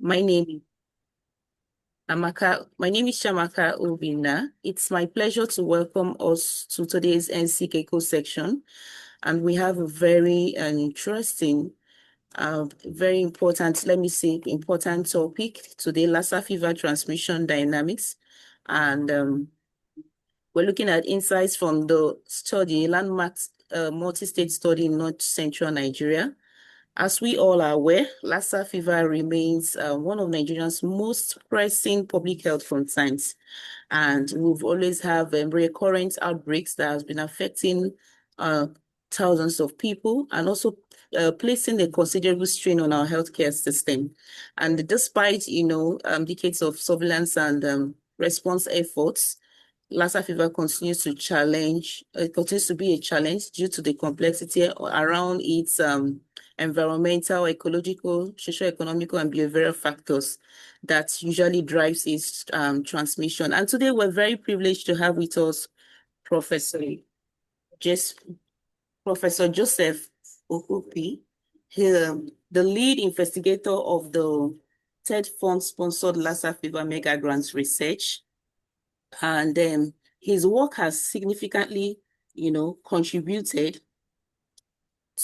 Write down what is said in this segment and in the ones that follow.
My name My name is Shamaka Obina. It's my pleasure to welcome us to today's NCKECO section. And we have a very interesting, very important, let me say, important topic today, Lassa fever transmission dynamics. And we're looking at insights from the study, landmark multi-state study in North Central Nigeria. As we all are aware, Lassa fever remains one of Nigeria's most pressing public health concerns. And we've always have recurrent outbreaks that has been affecting thousands of people and also placing a considerable strain on our healthcare system. And despite, decades of surveillance and response efforts, Lassa fever continues to be a challenge due to the complexity around its environmental, ecological, socioeconomic, and behavioral factors that usually drives its transmission. And today we're very privileged to have with us Professor Joseph Okupi, the lead investigator of the TED Fund-sponsored Lassa fever mega grants research. And his work has significantly, contributed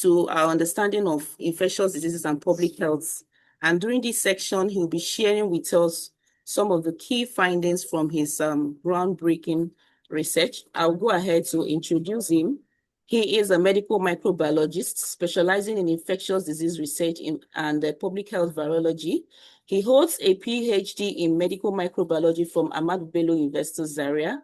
to our understanding of infectious diseases and public health. And during this section, he'll be sharing with us some of the key findings from his groundbreaking research. I'll go ahead to introduce him. He is a medical microbiologist specializing in infectious disease research and public health virology. He holds a PhD in medical microbiology from Ahmadu Bello University, Zaria.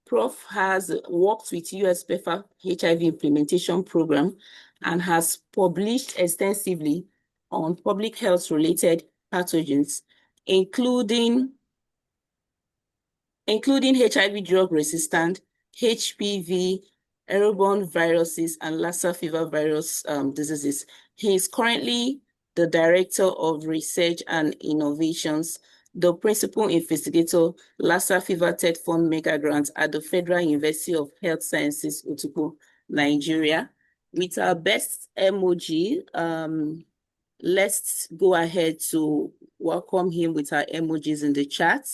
Prof has worked with US PEPFAR HIV implementation program and has published extensively on public health related pathogens, including HIV drug resistant, HPV, airborne viruses, and Lassa fever virus diseases. He is currently the Director of Research and Innovations, the Principal Investigator, Lassa fever TED Fund Mega Grant at the Federal University of Health Sciences, Otukpo, Nigeria. With our best emoji, let's go ahead to welcome him with our emojis in the chat.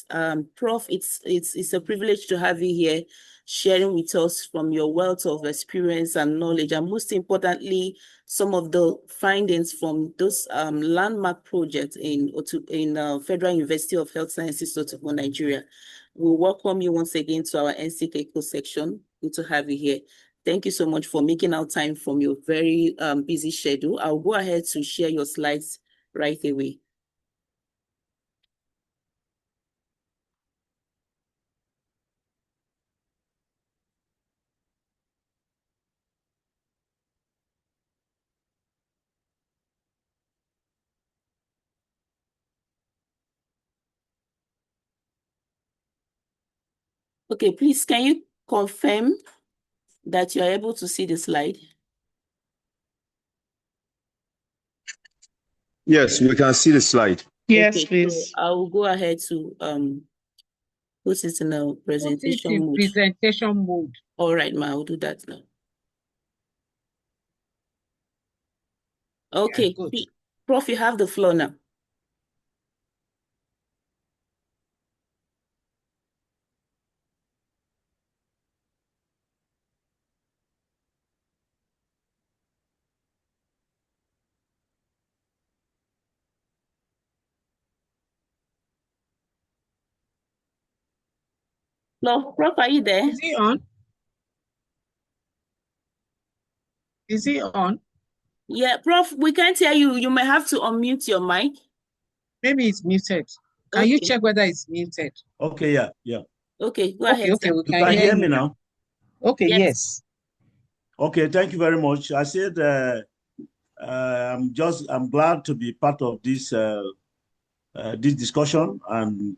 Prof, it's a privilege to have you here sharing with us from your wealth of experience and knowledge, and most importantly, some of the findings from those landmark projects in Federal University of Health Sciences, Otukpo, Nigeria. We welcome you once again to our NCKECO section. Good to have you here. Thank you so much for making out time from your very busy schedule. I'll go ahead to share your slides right away. Okay, please, can you confirm that you are able to see the slide? Yes, we can see the slide. Yes, okay, please. So I will go ahead to put it in a presentation mode. Presentation mode. All right, ma, I'll do that now. Okay, Yeah, good. Prof, you have the floor now. No, Prof, are you there? Is he on? Is he on? Yeah, Prof, we can't hear you. You may have to unmute your mic. Maybe it's muted. Can you check whether it's muted? Okay, yeah. Okay, go ahead. Okay, we You can hear me now? Okay, yes. Okay, thank you very much. I said I'm glad to be part of this this discussion, and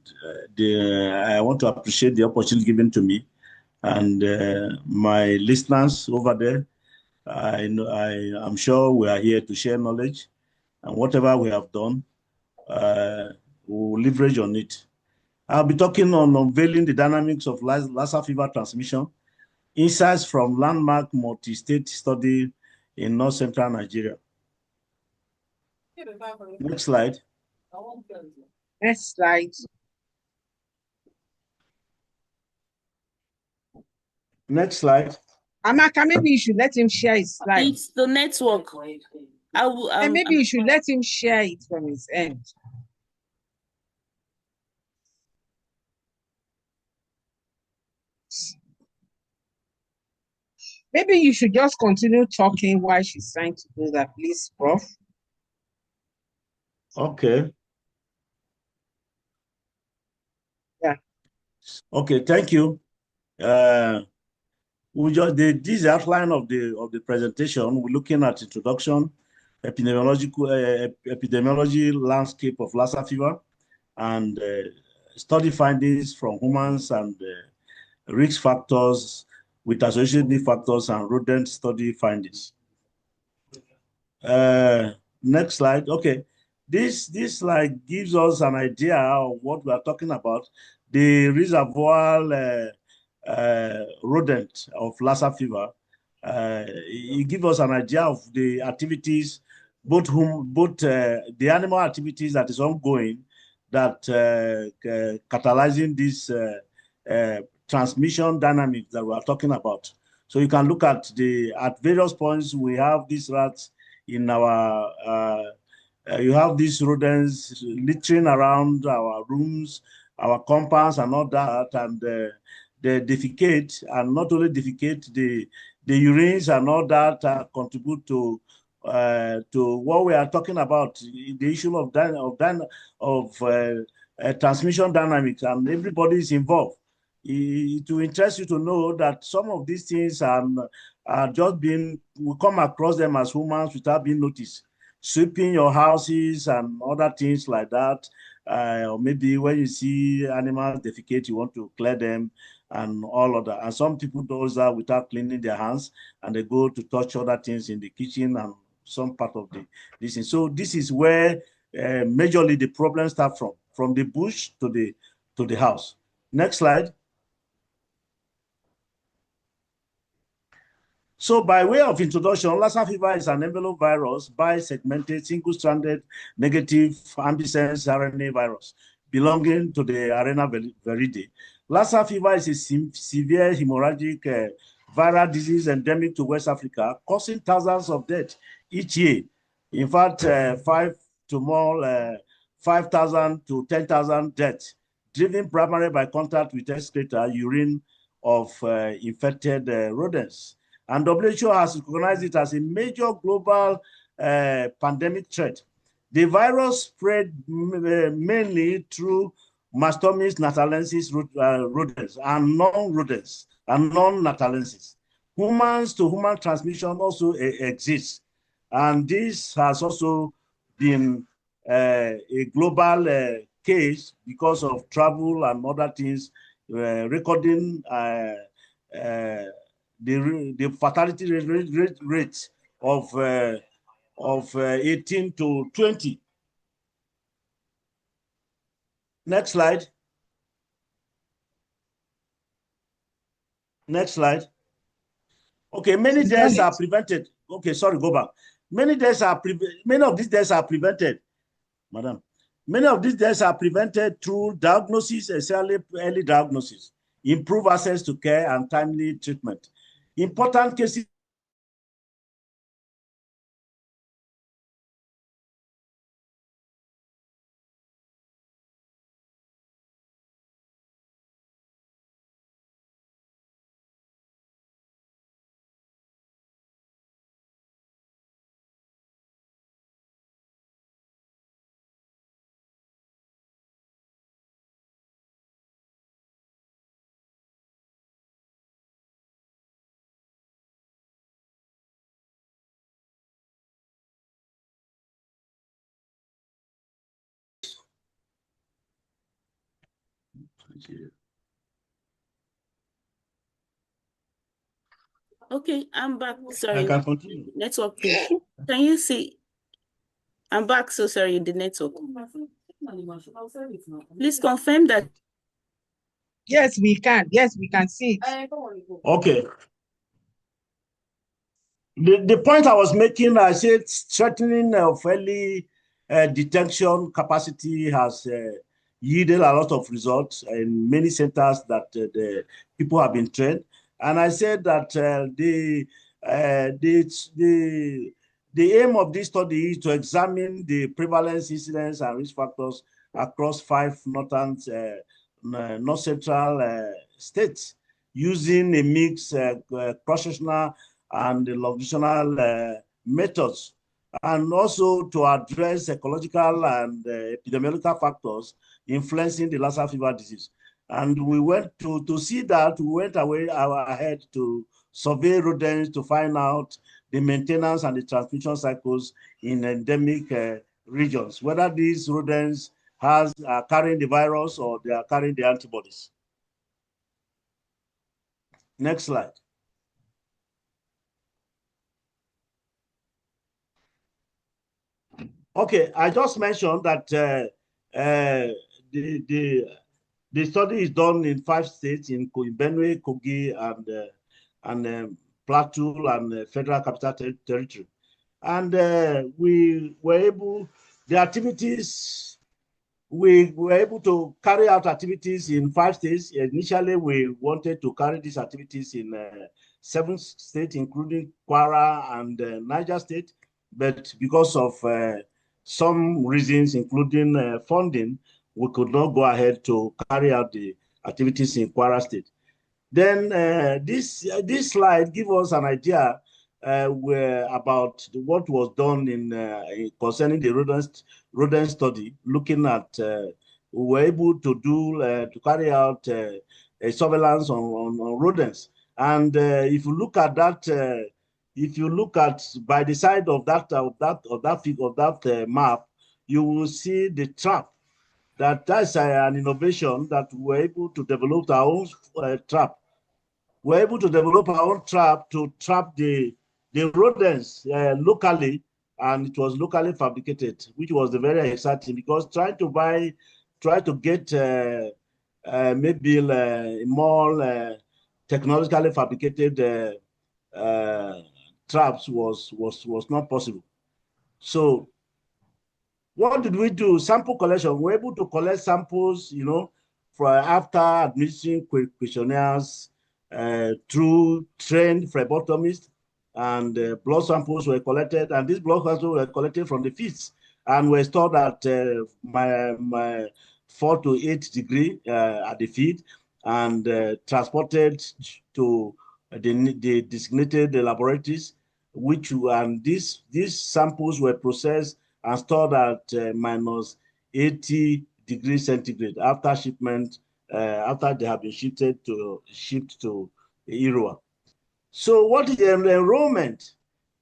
I want to appreciate the opportunity given to me and my listeners over there. I'm sure we are here to share knowledge, and whatever we have done, we'll leverage on it. I'll be talking on unveiling the dynamics of Lassa fever transmission, insights from landmark multi-state study in North Central Nigeria. Next slide. Next slide. Next slide. Amaka, maybe you should let him share his slide. It's the network. I will. And maybe you should let him share it from his end. Maybe you should just continue talking while she's trying to do that, please, Prof. Okay. Yeah. Okay, thank you. We just did this outline of the presentation. We're looking at introduction, epidemiology landscape of Lassa fever, and study findings from humans and risk factors with associated factors and rodent study findings. Next slide. Okay, this slide gives us an idea of what we are talking about. The reservoir rodent of Lassa fever. It gives us an idea of the activities, both the animal activities that is ongoing, that catalyzing this transmission dynamic that we are talking about. So you can look at various points. We have these rats in our. You have these rodents littering around our rooms, our compounds, and all that, and they defecate, and not only defecate, the urines and all that contribute to what we are talking about, the issue of transmission dynamics, and everybody is involved. It will interest you to know that some of these things are just being, we come across them as humans without being noticed. Sweeping your houses and other things like that. Or maybe when you see animals defecate, you want to clear them and all of that. And some people do that without cleaning their hands, and they go to touch other things in the kitchen and some part of this thing. So this is where majorly the problems start from the bush to the house. Next slide. So by way of introduction, Lassa fever is an envelope virus, bi-segmented, single-stranded, negative ambisense RNA virus belonging to the Arena viridae. Lassa fever is a severe hemorrhagic viral disease endemic to West Africa, causing thousands of deaths each year. In fact, 5,000 to 10,000 deaths, driven primarily by contact with excreta, urine of infected rodents. And WHO has recognized it as a major global pandemic threat. The virus spread mainly through Mastomys natalensis rodents and non-rodents and non-natalensis. Humans to human transmission also exists. And this has also been a global case because of travel and other things, recording the fatality rate of 18 to 20. Next slide. Next slide. Okay, many deaths are prevented. Okay, sorry, go back. Many of these deaths are prevented, madam. Many of these deaths are prevented through diagnosis, especially early diagnosis, improve access to care and timely treatment. Important cases Okay, I'm back. Sorry. I can continue. Network thing. Can you see? I'm back. So sorry, the network. Please confirm that. Yes, we can. Yes, we can see it. Okay. The point I was making, I said threatening of early detection capacity has yielded a lot of results in many centers that the people have been trained. And I said that the aim of this study is to examine the prevalence, incidence, and risk factors across 5 northern, north central states using a mix cross-sectional and longitudinal methods, and also to address ecological and epidemiological factors influencing the Lassa fever disease. And we went to see that, we went ahead to survey rodents to find out the maintenance and the transmission cycles in endemic regions, whether these rodents are carrying the virus or they are carrying the antibodies. Next slide. Okay, I just mentioned that the study is done in 5 states, in Benue, Kogi, and Plateau, and Federal Capital Territory. And we were able to carry out activities in 5 states. Initially, we wanted to carry these activities in 7 states, including Kwara and Niger State. But because of some reasons, including funding, we could not go ahead to carry out the activities in Kwara State. Then this slide gives us an idea about what was done in concerning the rodent study, looking at we were able to do to carry out a surveillance on rodents. And if you look at that, if you look at by the side of that map, you will see the trap. That's an innovation that we're able to develop our own trap. We're able to develop our own trap to trap the rodents locally, and it was locally fabricated, which was very exciting, because trying to get maybe more technologically fabricated traps was not possible. So what did we do? Sample collection. We were able to collect samples, for after administering questionnaires through trained phlebotomists, and blood samples were collected, and these blood samples were collected from the feet and were stored at my 4 to 8 degree at the feet, and transported to the designated laboratories, and these samples were processed and stored at minus 80 degrees centigrade after shipment, after they have been shipped to Irua. So what is the enrollment?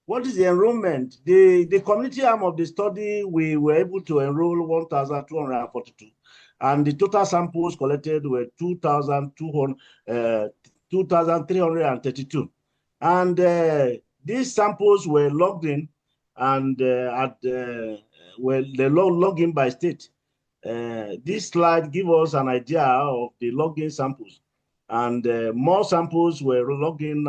What is the enrollment? The community arm of the study, we were able to enroll 1,242. And the total samples collected were 2,332. And these samples were logged in, and were logged in by state. This slide gives us an idea of the login samples. And more samples were logged in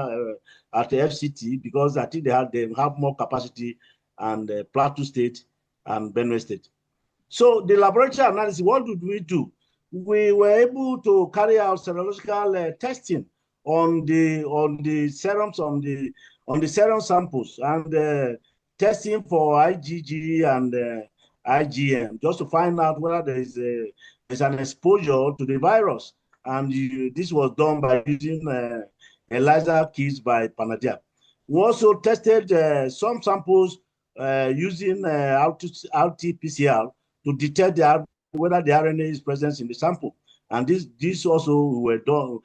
at the FCT, because I think they have more capacity, and Plateau State and Benue State. So the laboratory analysis, what did we do? We were able to carry out serological testing on the serums, on the serum samples, and testing for IgG and IgM, just to find out whether there's an exposure to the virus. And this was done by using ELISA kits by Panadia. We also tested some samples using RT-PCR to detect whether the RNA is present in the sample. And this also were done.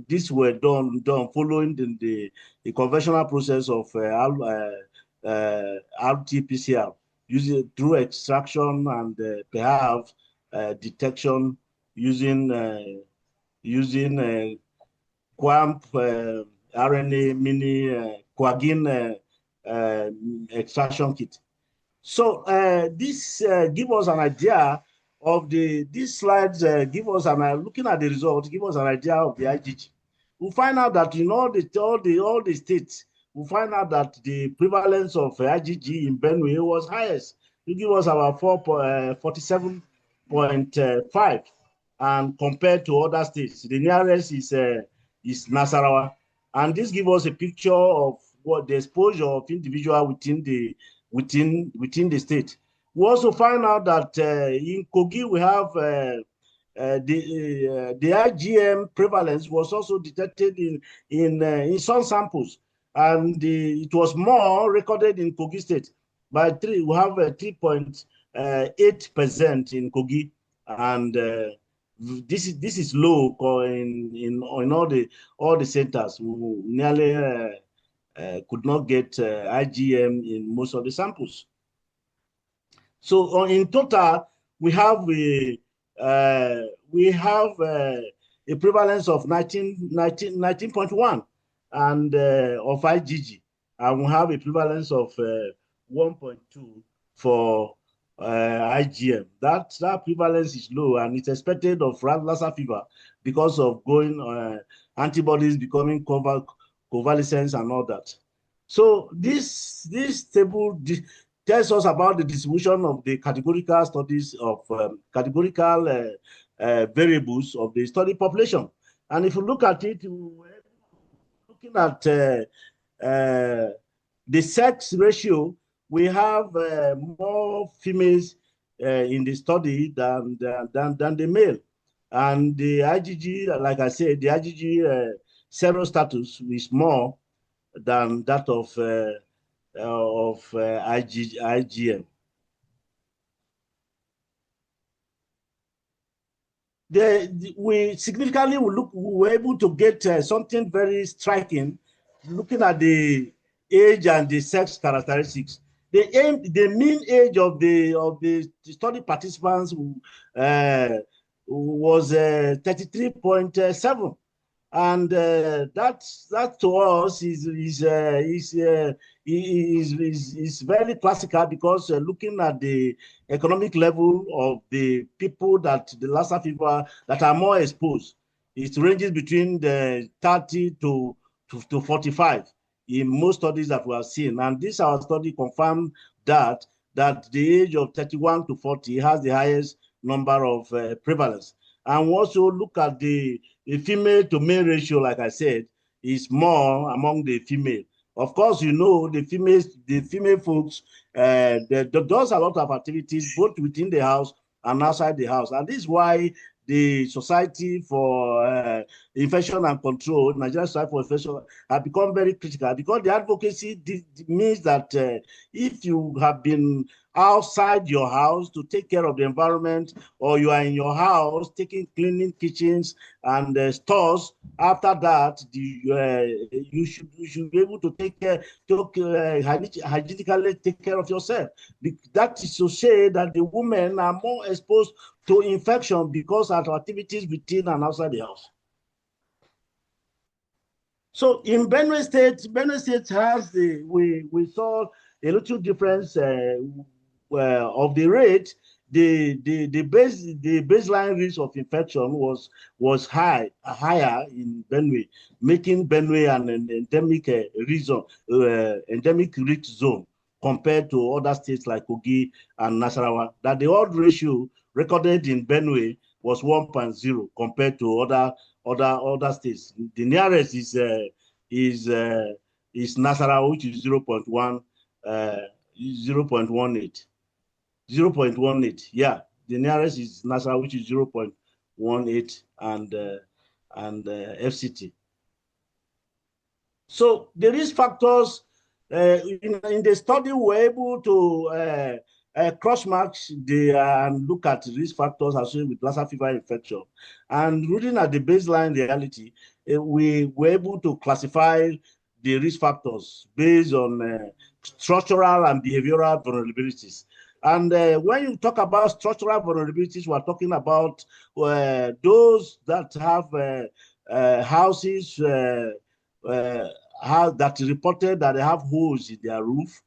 These were done following the conventional process of RT-PCR, using through extraction and perhaps detection using QAMP RNA mini coagin extraction kit. So this gives us an idea of these slides. Give us looking at the results, give us an idea of the IgG. We find out that in all the states, we find out that the prevalence of IgG in Benue was highest, it gives us about 47.5. And compared to other states, the nearest is Nasarawa. And this gives us a picture of what the exposure of individual within the state. We also find out that in Kogi we have the IgM prevalence was also detected in some samples, and it was more recorded in Kogi State. By we have 3.8% in Kogi, and this is low in all the centers who nearly could not get IgM in most of the samples. So in total, we have a prevalence of 19.1 and of IgG, and we have a prevalence of 1.2 for IgM. That prevalence is low, and it's expected of Lassa fever because of antibodies becoming convalescent and all that. So this table tells us about the distribution of the categorical studies of categorical variables of the study population. And if you look at it, we're looking at the sex ratio. We have more females in the study than the male. And the IgG, like I said, the IgG serostatus is more than that of IgM. We significantly we were able to get something very striking, looking at the age and the sex characteristics. The mean age of the study participants was 33.7. And that to us is very classical, because looking at the economic level of the people that the Lassa fever that are more exposed, it ranges between the 30 to 45 in most studies that we have seen. And this our study confirmed that the age of 31 to 40 has the highest number of prevalence. And we also look at the female to male ratio, like I said, is more among the female. Of course, you know, the female folks, they does a lot of activities both within the house and outside the house. And this is why the Society for Infection and Control, Nigerian Society for Infection, have become very critical, because the advocacy means that if you have been outside your house to take care of the environment, or you are in your house cleaning kitchens and stores, after that you should be able to hygienically take care of yourself. That is to say that the women are more exposed to infection because of activities within and outside the house. So in Benue State has we saw a little difference of the rate. The baseline risk of infection was higher in Benue, making Benue an endemic endemic risk zone compared to other states like Kogi and Nasarawa. That the odds ratio recorded in Benue was 1.0 compared to other states. The nearest is Nasarawa, which is 0.18. 0.18. Yeah, the nearest is Lassa, which is 0.18, and FCT. So the risk factors in the study, we were able to cross-match and look at risk factors associated with Lassa fever infection. And looking at the baseline reality, we were able to classify the risk factors based on structural and behavioral vulnerabilities. And when you talk about structural vulnerabilities, we're talking about those that have houses that reported that they have holes in their roof.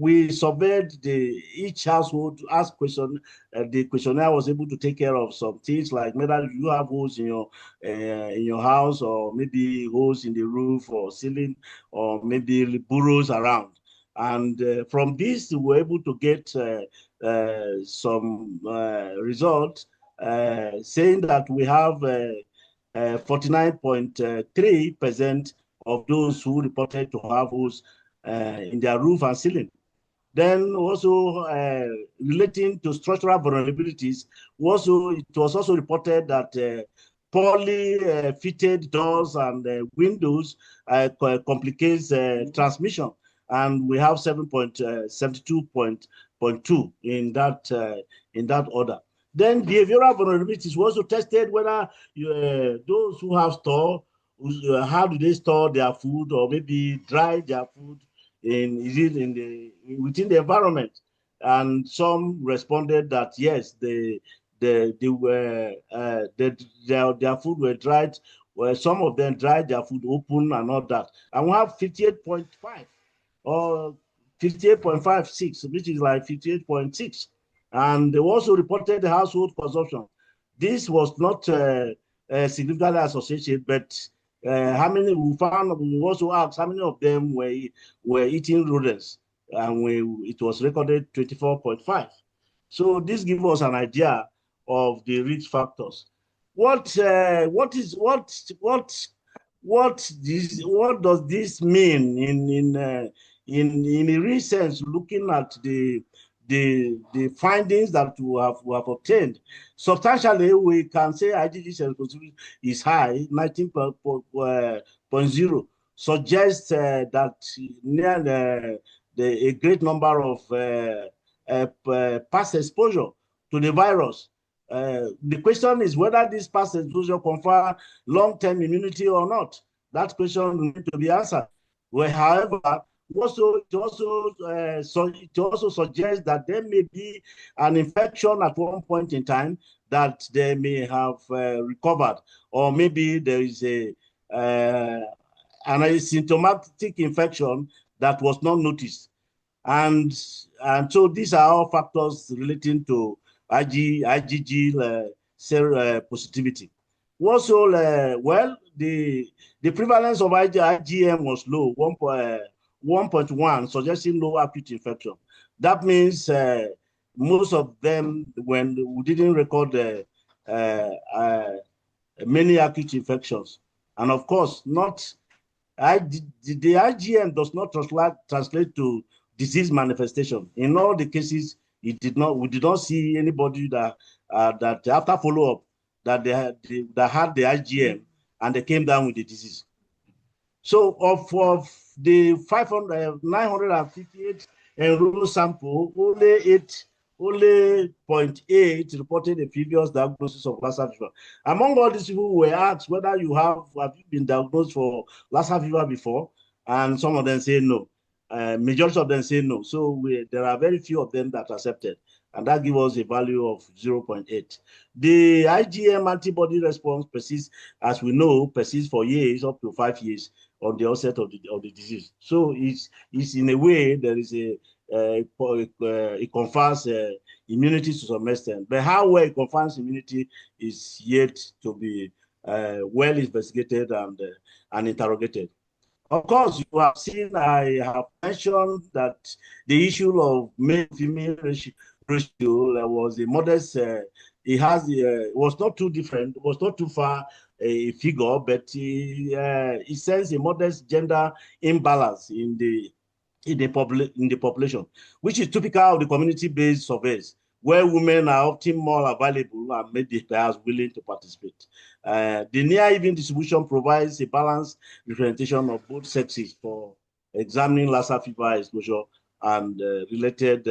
We surveyed each household, asked question. The questionnaire was able to take care of some things like whether you have holes in your house, or maybe holes in the roof or ceiling, or maybe burrows around. And from this, we were able to get some results saying that we have 49.3% of those who reported to have holes in their roof and ceiling. Then also relating to structural vulnerabilities, it was also reported that poorly fitted doors and windows complicates transmission, and we have 7.72.2 in that order. Then behavioral vulnerabilities was also tested whether those who have store, how do they store their food or maybe dry their food within the environment. And some responded that yes, their food were dried. Well, some of them dried their food open and all that. And we have 58.5 or 58.56, which is like 58.6. And they also reported the household consumption. This was not significantly associated, but how many we found, we also asked how many of them were eating rodents, and it was recorded 24.5. So this gives us an idea of the risk factors. What does this mean in a real sense, looking at the findings that we have obtained? Substantially, we can say IgG seropositivity is high, 19.0, suggests that near a great number of past exposure to the virus. The question is whether this past exposure confer long-term immunity or not. That question needs to be answered. Well, however, it also suggests that there may be an infection at one point in time that they may have recovered, or maybe there is an asymptomatic infection that was not noticed. And so these are all factors relating to IgG seropositivity. Also, well, the prevalence of IgM was low, 1.1, suggesting low acute infection. That means most of them, when we didn't record many acute infections. And of course, the IgM does not translate to disease manifestation. In all the cases, we did not see anybody that after follow-up that had the IgM and they came down with the disease. So of the 958 enrolled sample, only 0.8 reported a previous diagnosis of Lassa fever. Among all these people, were asked whether have you been diagnosed for Lassa fever before, and some of them say no. Majority of them say no. So there are very few of them that accepted, and that gives us a value of 0.8. The IgM antibody response persists, as we know, persists for years, up to 5 years on the onset of the disease. So it's in a way there is it confers immunity to some extent, but how well it confers immunity is yet to be well investigated and interrogated. Of course, you have seen, I have mentioned that the issue of male-female ratio was a modest, it was not too different, it was not too far a figure, but it sends a modest gender imbalance in the population, which is typical of the community-based surveys, where women are often more available and maybe perhaps willing to participate. The near-even distribution provides a balanced representation of both sexes for examining Lassa fever exposure and related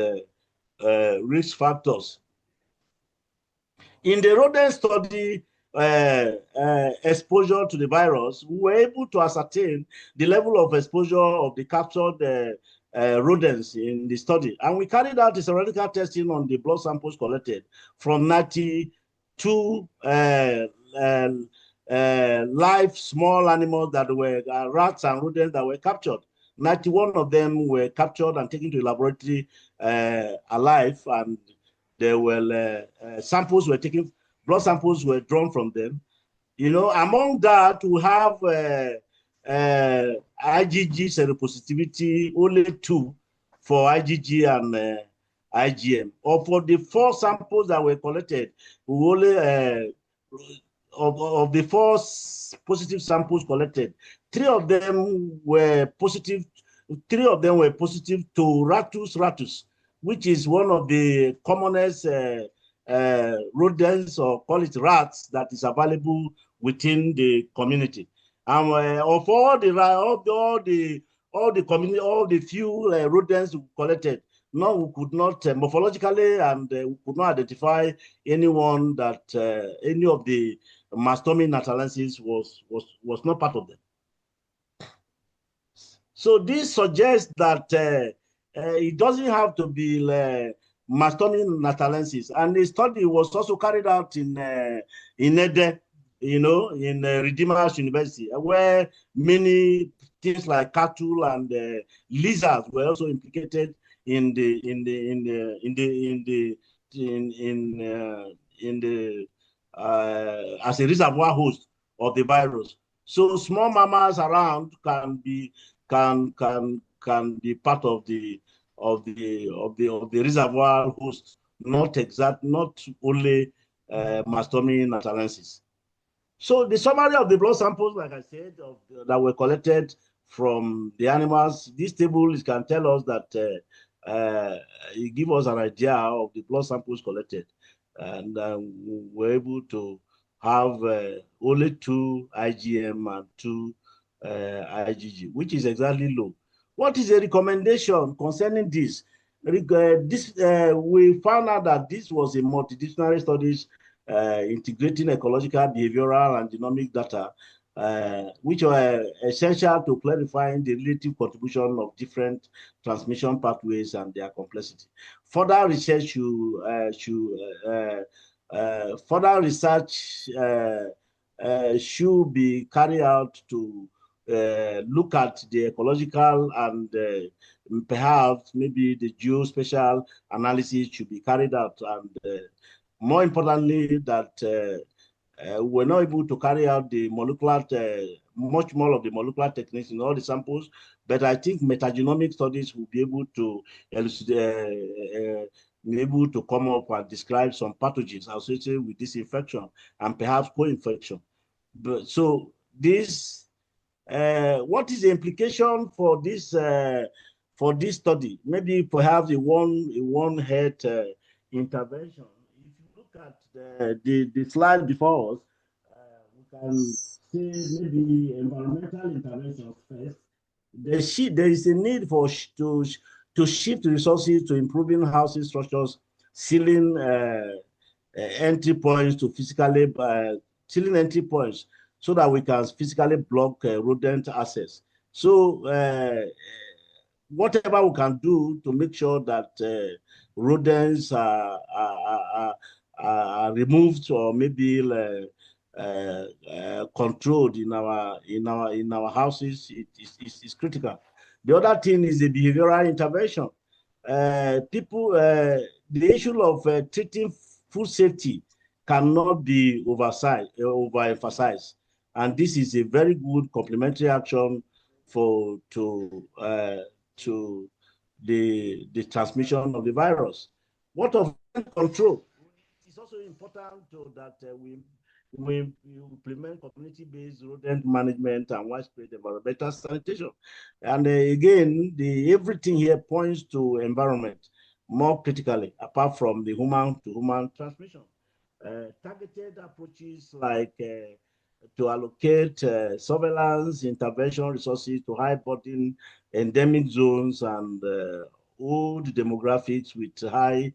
risk factors. In the rodent study, exposure to the virus, we were able to ascertain the level of exposure of the captured rodents in the study. And we carried out a serological testing on the blood samples collected from 92 live small animals that were rats and rodents that were captured. 91 of them were captured and taken to a laboratory alive, and there were samples were taken, blood samples were drawn from them. You know, among that, we have IgG seropositivity, only 2, for IgG and IgM. Or for the 4 samples that were collected, we only of the 4 positive samples collected, 3 of them were positive. 3 of them were positive to ratus, which is one of the commonest rodents, or call it rats, that is available within the community. And of all the few rodents we collected, no, we could not morphologically, and we could not identify anyone that any of the Mastomys natalensis was not part of them. So this suggests that it doesn't have to be Mastomys natalensis. And the study was also carried out in Ede, in Redeemers University, where many things like cattle and lizards were also implicated as a reservoir host of the virus. So small mammals around can be part of the reservoir host, not only Mastomys natalensis. So the summary of the blood samples, like I said, that were collected from the animals, this table can tell us that it gives us an idea of the blood samples collected, and we're able to have only 2 IgM and 2 IgG, which is exactly low. What is a recommendation concerning this? We found out that this was a multidisciplinary studies integrating ecological, behavioral, and genomic data, which were essential to clarifying the relative contribution of different transmission pathways and their complexity. Further research should be carried out to look at the ecological and perhaps maybe the geospatial analysis should be carried out, and more importantly, that we're not able to carry out the molecular, much more of the molecular techniques in all the samples, but I think metagenomic studies will be able to come up and describe some pathogens associated with this infection and perhaps co-infection. So this, what is the implication for this study? Maybe perhaps a one head intervention. If you look at the slide before us, we can say maybe environmental interventions first. There is a need to shift resources to improving housing structures, sealing entry points to physically sealing entry points so that we can physically block rodent access. So whatever we can do to make sure that rodents are removed or maybe controlled in our houses is critical. The other thing is the behavioral intervention. The issue of treating food safety cannot be overemphasized, and this is a very good complementary action to the transmission of the virus. What of control? It is also important that we implement community-based rodent management and widespread environmental sanitation. And again, everything here points to environment more critically, apart from the human-to-human transmission. Targeted approaches like to allocate surveillance intervention resources to high burden endemic zones and old demographics with high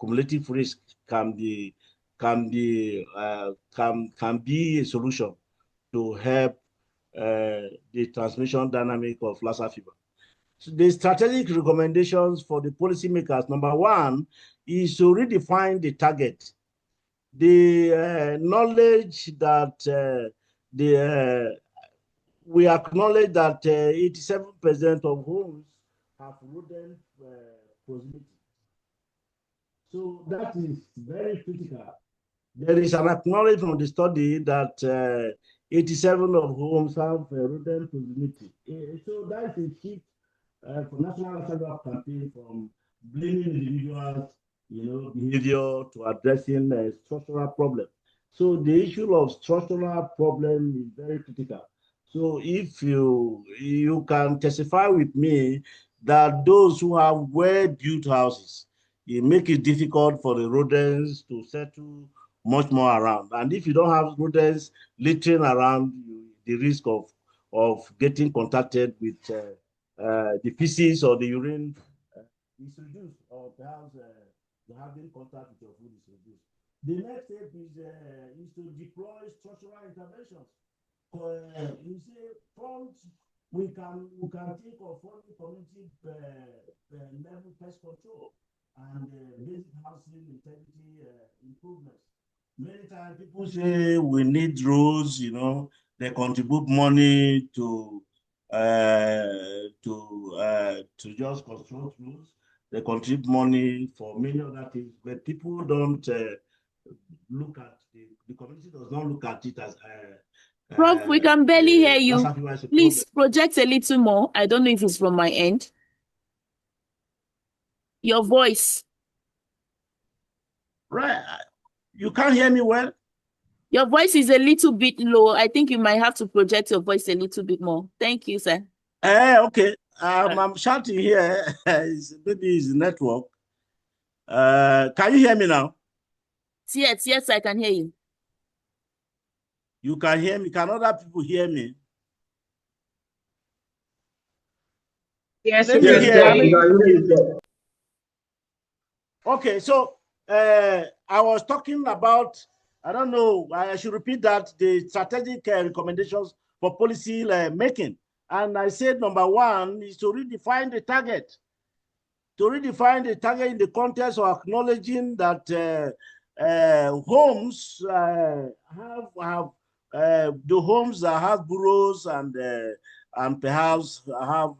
cumulative risk can be a solution to help the transmission dynamic of Lassa fever. So the strategic recommendations for the policymakers, number one, is to redefine the target. The knowledge that we acknowledge that 87% of homes have rodent proximity. So that is very critical. There is an acknowledgement from the study that 87% of homes have rodent proximity. So that is a shift for National Assembly campaign from blaming individuals, behavior to addressing structural problem. So the issue of structural problem is very critical. So if you can testify with me that those who have well-built houses, it make it difficult for the rodents to settle much more around. And if you don't have rodents littering around, the risk of getting contacted with the feces or the urine is reduced, or perhaps having contact with your food is reduced. The next step is to deploy structural interventions. You say funds, we can think of funding community level pest control and basic housing integrity improvements. Many times people say we need roads, they contribute money to just construct roads. They contribute money for many other things, but people don't look at the community does not look at it as Prof, we can barely hear you. Please problem. project a little more. I don't know if it's from my end. Your voice. Right. You can't hear me well? Your voice is a little bit low. I think you might have to project your voice a little bit more. Thank you, sir. Okay. I'm shouting here. Maybe it's the network. Can you hear me now? Yes, I can hear you. You can hear me. Can other people hear me? Yes, Let we me can hear hear you. Okay, so I was talking about, I don't know, I should repeat that, the strategic recommendations for policy making. And I said number one is to redefine the target. To redefine the target in the context of acknowledging that homes have the homes that have burrows and perhaps have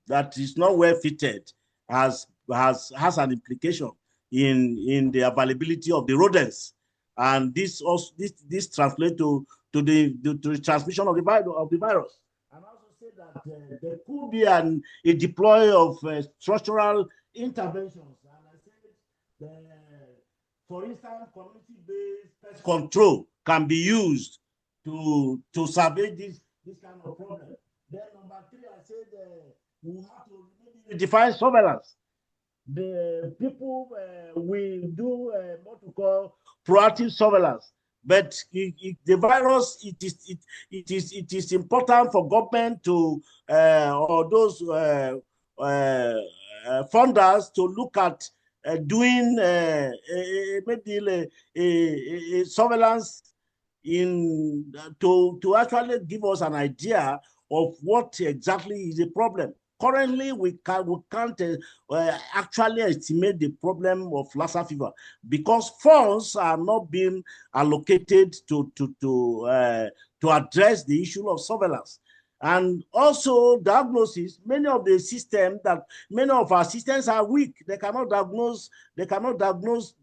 that is not well fitted has an implication in the availability of the rodents, and this also this translates to the transmission of the virus. And also say that there could be a deploy of structural interventions. And I said, for instance, community-based pest control can be used to salvage this kind of problem. Then number three, I said we have to maybe define surveillance. The people will do what we call proactive surveillance. But the virus, it is important for government to or those funders to look at doing maybe a surveillance to actually give us an idea of what exactly is the problem. Currently, we can't actually estimate the problem of Lassa fever because funds are not being allocated to address the issue of surveillance. And also diagnosis. Many of our systems are weak. They cannot diagnose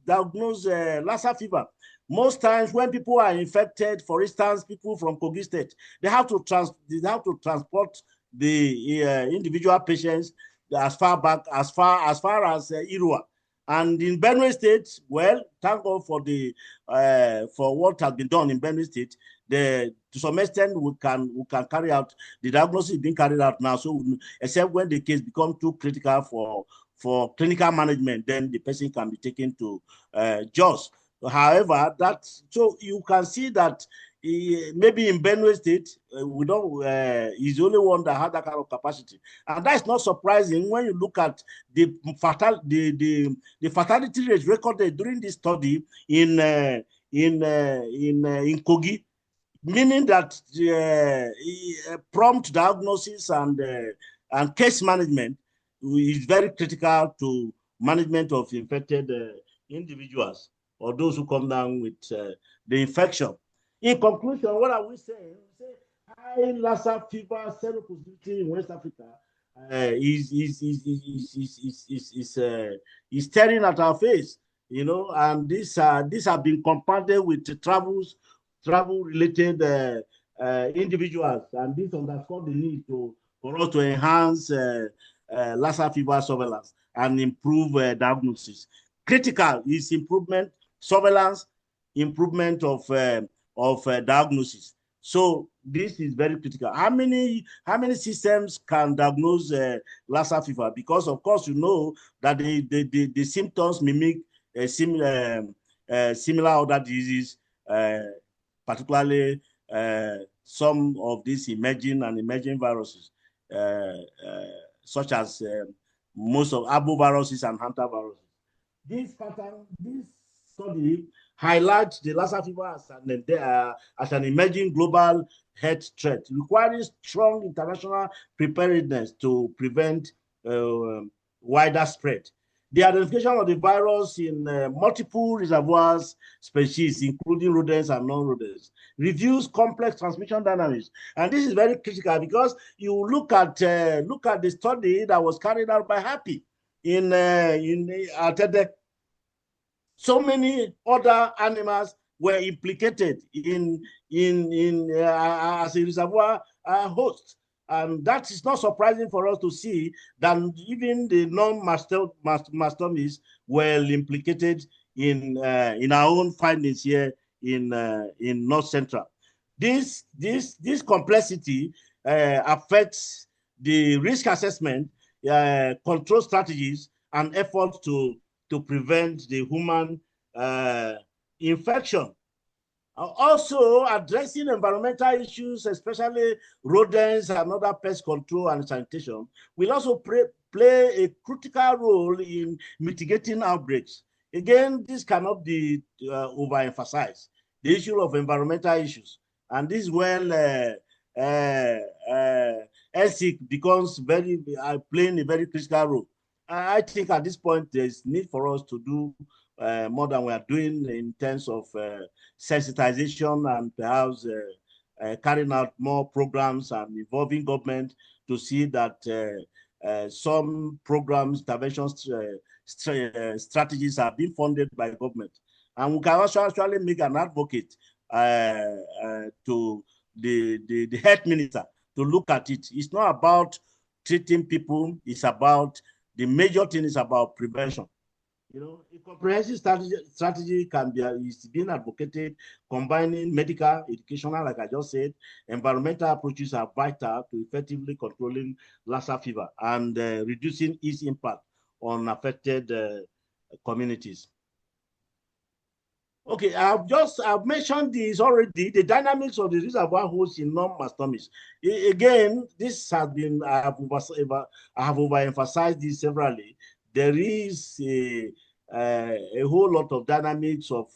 Lassa fever. Most times when people are infected, for instance, people from Kogi State, they have to transport the individual patients as far as Irua. And in Benue State, well, thank God for what has been done in Benue State. To some extent, we can carry out the diagnosis being carried out now. So, except when the case becomes too critical for clinical management, then the person can be taken to Jos. However, so you can see that maybe in Benue State, we don't. He's the only one that had that kind of capacity, and that's not surprising when you look at the fatality rate recorded during this study in Kogi, meaning that prompt diagnosis and case management is very critical to management of infected individuals or those who come down with the infection. In conclusion, what are we saying? We say high Lassa fever seropositivity in West Africa is staring at our face, and these have been compounded with travel-related individuals, and this underscores the need for us to enhance Lassa fever surveillance and improve diagnosis. Critical is improvement, surveillance, improvement of diagnosis. So this is very critical. How many systems can diagnose Lassa fever? Because of course you know that the symptoms mimic similar other diseases, particularly some of these emerging viruses, such as most of arboviruses and hantaviruses. This study highlights the Lassa fever as an emerging global health threat, requiring strong international preparedness to prevent wider spread. The identification of the virus in multiple reservoirs species, including rodents and non-rodents, reviews complex transmission dynamics. And this is very critical because you look at the study that was carried out by Happy in Atede. So many other animals were implicated as a reservoir host. And that is not surprising for us to see that even the non-mastomies were implicated in our own findings here in North Central. This complexity affects the risk assessment, control strategies, and efforts to prevent the human infection. Also, addressing environmental issues, especially rodents and other pest control and sanitation, will also play a critical role in mitigating outbreaks. Again, this cannot be overemphasized, the issue of environmental issues. And this is when ELSIC becomes playing a very critical role. I think at this point, there's need for us to do more than we are doing in terms of sensitization and perhaps carrying out more programs and involving government to see that some programs, interventions, strategies are being funded by government. And we can also actually make an advocate to the health minister to look at it. It's not about treating people, it's about, the major thing is about prevention. You know, a comprehensive strategy is being advocated, combining medical, educational, like I just said. Environmental approaches are vital to effectively controlling Lassa fever and reducing its impact on affected communities. Okay, I've mentioned this already, the dynamics of the reservoir hosts in non-mastomies. Again, this has been, I have overemphasized this severally. There is a whole lot of dynamics of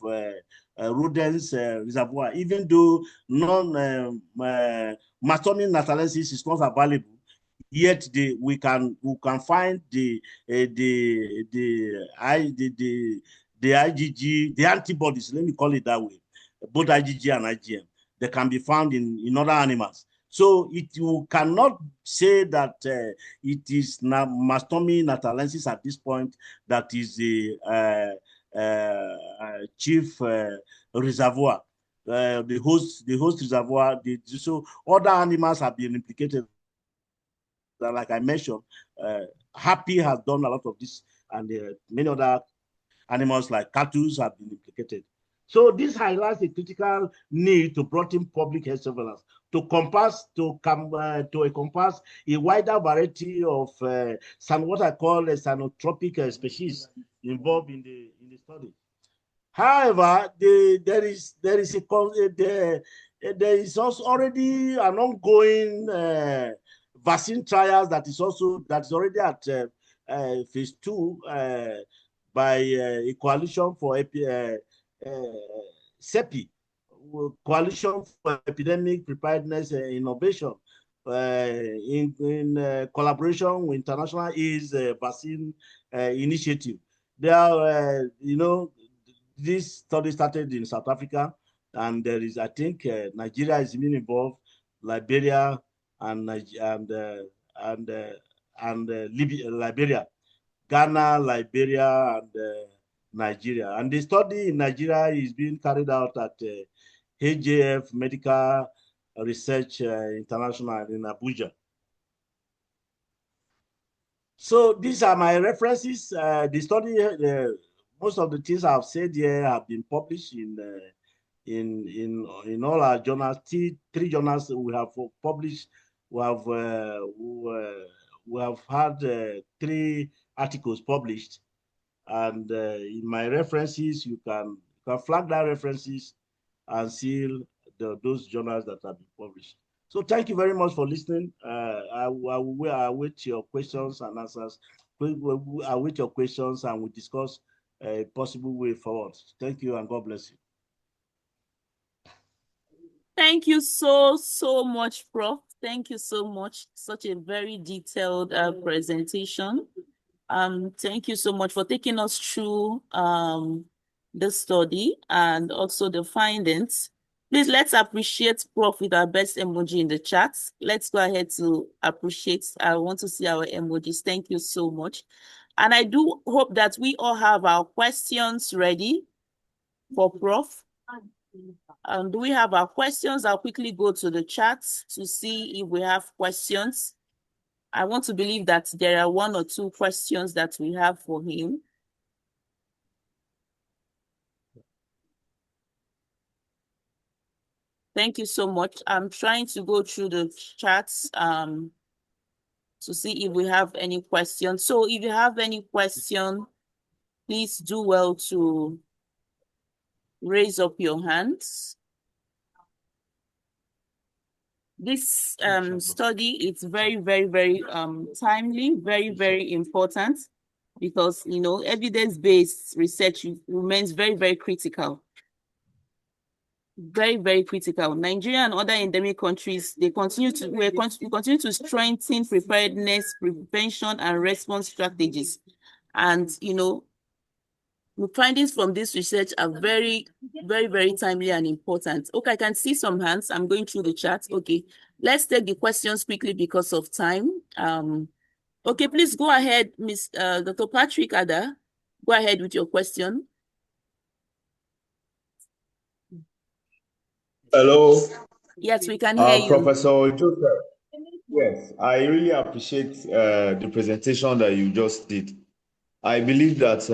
rodents reservoir, even though non-mastomy natalensis is not available. Yet we can find the IgG, the antibodies, let me call it that way, both IgG and IgM, they can be found in other animals. So you cannot say that it is mastomy natalensis at this point that is the chief reservoir. The host reservoir. So other animals have been implicated. Like I mentioned, Happy has done a lot of this, and many other animals like cattle have been implicated. So this highlights the critical need to broaden public health surveillance to encompass a wider variety of what I call cyanotropic species involved in the study. However, there is also already an ongoing vaccine trials that is already at phase 2 by a coalition for CEPI, Coalition for Epidemic Preparedness and Innovation, in collaboration with International AIDS Vaccine Initiative. There are, this study started in South Africa, and there is, I think, Nigeria is being involved, Liberia, and Liberia, Ghana, Liberia, and Nigeria. And the study in Nigeria is being carried out at HJF Medical Research International in Abuja. So these are my references. The study, most of the things I've said here have been published in all our journals. Three journals we have published. We have had 3 articles published, and in my references, you can flag that references and see those journals that have been published. So thank you very much for listening. I will await your questions and answers. I await your questions and we'll discuss a possible way forward. Thank you and God bless you. Thank you so much, Prof. Thank you so much. Such a very detailed presentation. Thank you so much for taking us through the study and also the findings. Please, let's appreciate Prof with our best emoji in the chat. Let's go ahead to appreciate. I want to see our emojis. Thank you so much. And I do hope that we all have our questions ready for Prof. Do we have our questions? I'll quickly go to the chat to see if we have questions. I want to believe that there are 1 or 2 questions that we have for him. Thank you so much. I'm trying to go through the chats to see if we have any questions. So if you have any question, please do well to raise up your hands. This study is very, very, very timely, very, very important because, you know, evidence-based research remains very, very critical. Very, very critical. Nigeria and other endemic countries, we continue to strengthen preparedness, prevention, and response strategies. And, you know, the findings from this research are very, very, very timely and important. Okay, I can see some hands. I'm going through the chat. Okay, let's take the questions quickly because of time. Okay, please go ahead, Dr. Patrick Ada. Go ahead with your question. Hello. Yes, we can hear you. Professor Joseph. Yes, I really appreciate the presentation that you just did. I believe that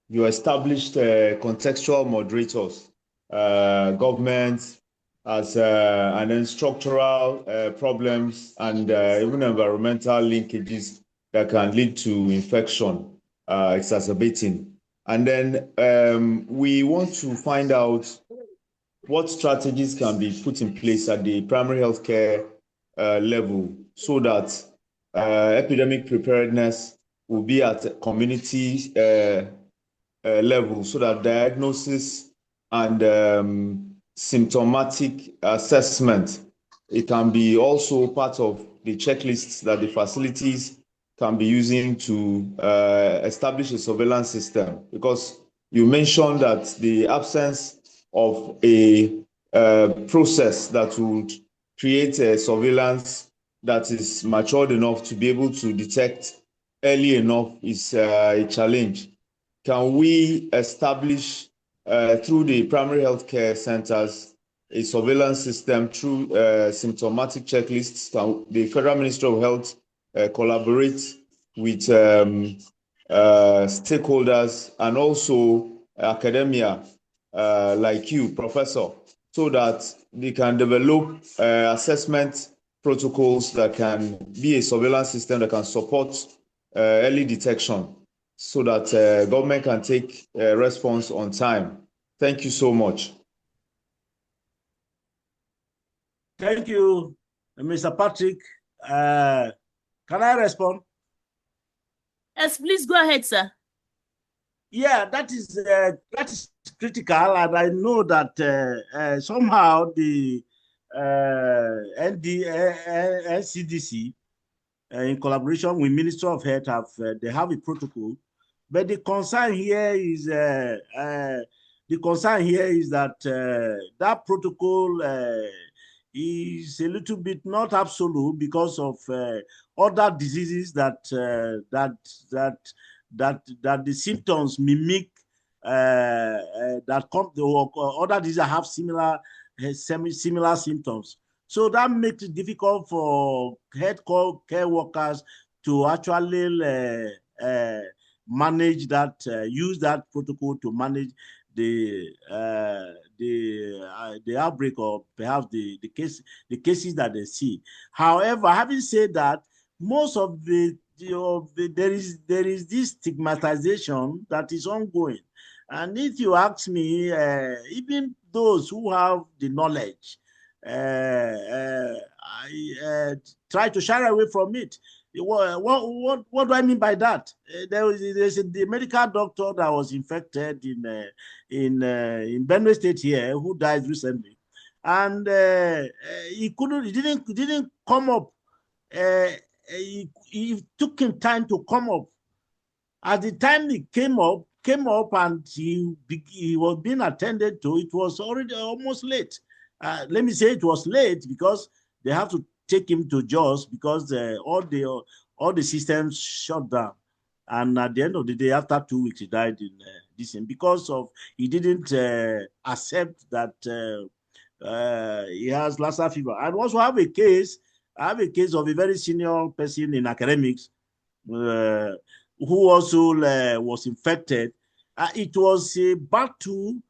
you established contextual moderators, governments, and then structural problems and even environmental linkages that can lead to infection exacerbating. And then we want to find out what strategies can be put in place at the primary healthcare level so that epidemic preparedness will be at a community level, so that diagnosis and symptomatic assessment, it can be also part of the checklists that the facilities can be using to establish a surveillance system. Because you mentioned that the absence of a process that would create a surveillance that is matured enough to be able to detect early enough is a challenge. Can we establish through the primary healthcare centers a surveillance system through symptomatic checklists? Can the Federal Ministry of Health collaborate with stakeholders and also academia like you, Professor, so that they can develop assessment protocols that can be a surveillance system that can support early detection so that government can take response on time? Thank you so much. Thank you, Mr. Patrick. Can I respond? Yes, please go ahead, sir. Yeah, that is critical, and I know that somehow the NCDC, in collaboration with Ministry of Health, they have a protocol. But the concern here is that that protocol is a little bit not absolute because of other diseases that the symptoms mimic that come, or other diseases have similar similar symptoms. So that makes it difficult for care workers to actually manage that, use that protocol to manage the outbreak, or perhaps the cases that they see. However, having said that, most of there is this stigmatization that is ongoing. And if you ask me, even those who have the knowledge, I try to shy away from it. What do I mean by that? There's the medical doctor that was infected in Benue State here, who died recently, and he didn't come up. It took him time to come up. At the time he came up and he was being attended to, it was already almost late. Let me say it was late because they have to take him to Jos because all the systems shut down. And at the end of the day, after 2 weeks, he died in this, because of he didn't accept that he has Lassa fever. I also have a case. I have a case of a very senior person in academics who also was infected. It was a battle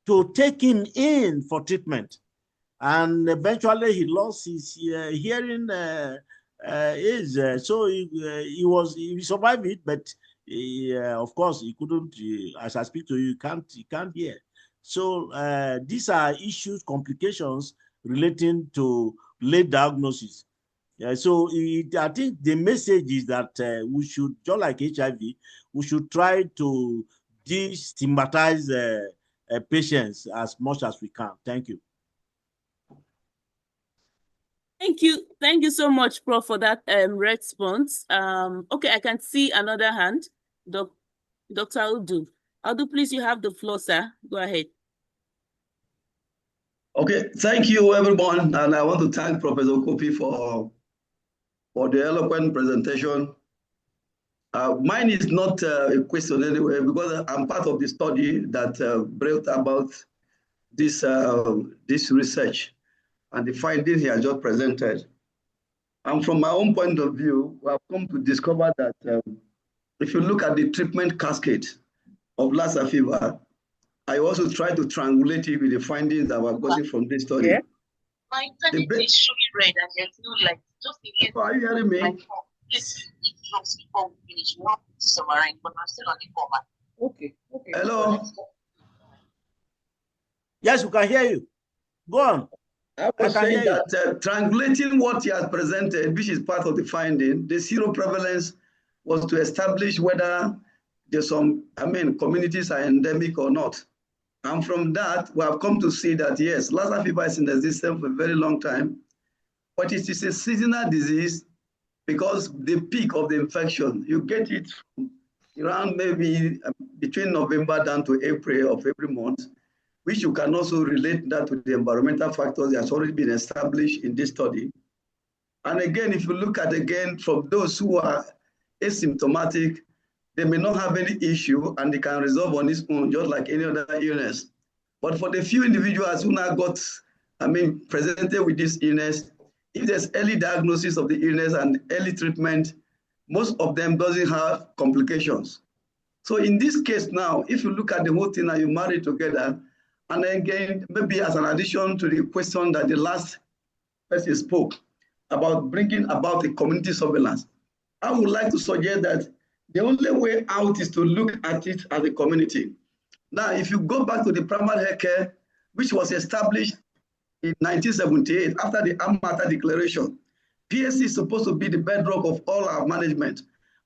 to take him in for treatment. And eventually he lost his hearing so he survived it, but of course he couldn't, as I speak to you, he can't hear. So these are issues, complications relating to late diagnosis. So I think the message is that we should, just like HIV, we should try to destigmatize patients as much as we can. Thank you. Thank you so much, Prof, for that response. Okay, I can see another hand, Dr. Udu. Udu, please, you have the floor, sir. Go ahead. Okay, thank you, everyone, and I want to thank Professor Kopi for the eloquent presentation. Mine is not a question anyway, because I'm part of the study that brought about this research and the findings he has just presented. And from my own point of view, we have come to discover that if you look at the treatment cascade of Lassa fever, I also try to triangulate it with the findings that were gotten from this study. Yeah. My internet is showing red and there's no light. Just in case. Are you hearing me? Please, it drops before we finish. We want to summarize, but I'm still on the format. Okay. Hello? Yes, we can hear you. Go on. I was saying that triangulating what he has presented, which is part of the finding, the zero prevalence was to establish whether there's some, communities are endemic or not. And from that, we have come to see that, yes, Lassa fever is in existence for a very long time, but it is a seasonal disease because the peak of the infection, you get it around maybe between November down to April of every month, which you can also relate that to the environmental factors that has already been established in this study. And again, if you look at from those who are asymptomatic, they may not have any issue and they can resolve on its own, just like any other illness. But for the few individuals who now got, presented with this illness, if there's early diagnosis of the illness and early treatment, most of them doesn't have complications. So in this case now, if you look at the whole thing and you marry it together, and again, maybe as an addition to the question that the last person spoke about bringing about a community surveillance, I would like to suggest that the only way out is to look at it as a community. Now, if you go back to the primary health care, which was established in 1978 after the Amata Declaration, PSC is supposed to be the bedrock of all our management.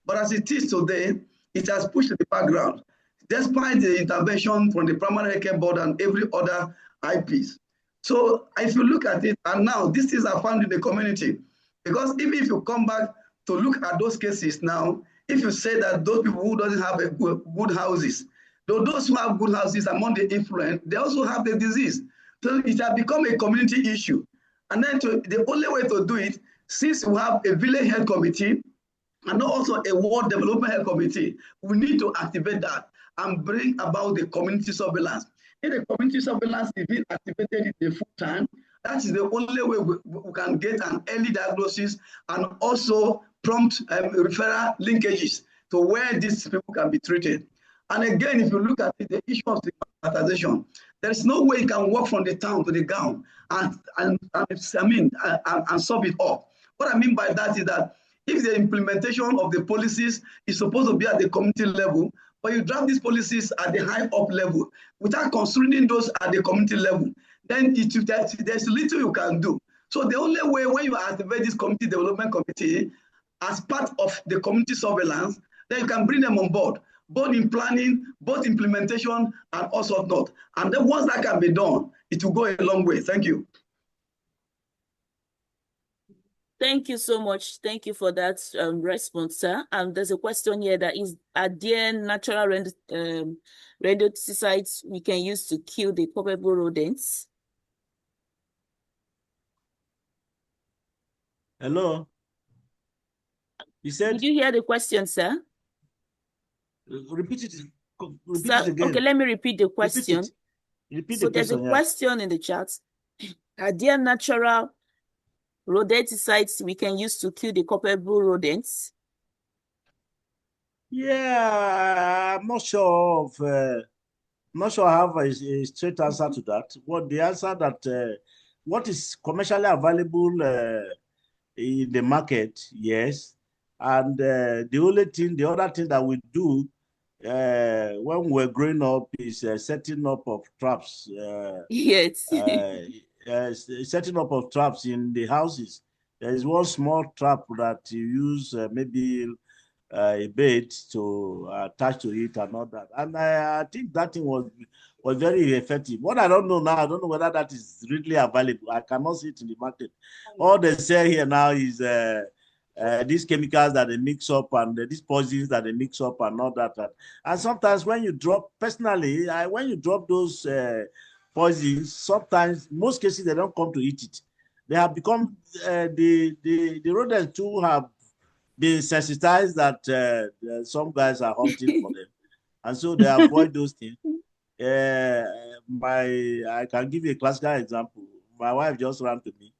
But as it is today, it has pushed to the background, despite the intervention from the primary health care board and every other IPs. So if you look at it, and now these things are found in the community, because even if you come back to look at those cases now, if you say that those people who doesn't have a good houses, though those who have good houses among the influent, they also have the disease. So it has become a community issue. And then the only way to do it, since we have a village health committee and also a ward development health committee, we need to activate that and bring about the community surveillance. if the community surveillance is being activated in the full time, that is the only way we can get an early diagnosis and also prompt referral linkages to where these people can be treated. And again, if you look at the issue of stigmatization, there is no way you can walk from the town to the gown and solve it all. What I mean by that is that if the implementation of the policies is supposed to be at the community level, but you draft these policies at the high up level without considering those at the community level, then there's little you can do. So the only way when you activate this community development committee as part of the community surveillance, then you can bring them on board, both in planning, both implementation, and also not. And then once that can be done, it will go a long way. Thank you. Thank you so much. Thank you for that response, sir. There's a question here that is, are there natural rodenticides we can use to kill the culpable rodents? Hello? You said? Did you hear the question, sir? Repeat it. Repeat Sir, it again. okay, let me repeat the question. Repeat so the question, there's a question in the chat. Are there natural rodenticides we can use to kill the culpable rodents? Yeah, I'm not sure of. Not sure I have a straight answer to that. What the answer that what is commercially available in the market, yes, and the other thing that we do when we're growing up is setting up of traps. Yes. Setting up of traps in the houses. There is one small trap that you use, maybe a bait to attach to it and all that. And I think that thing was very effective. What I don't know now, I don't know whether that is really available. I cannot see it in the market. All they say here now is these chemicals that they mix up and these poisons that they mix up and all that. And sometimes when you drop, personally, when you drop those poisons, sometimes, most cases, they don't come to eat it. They have become, the rodents too have been sensitized that some guys are hunting for them. And so they avoid those things. I can give you a classical example. My wife just ran to me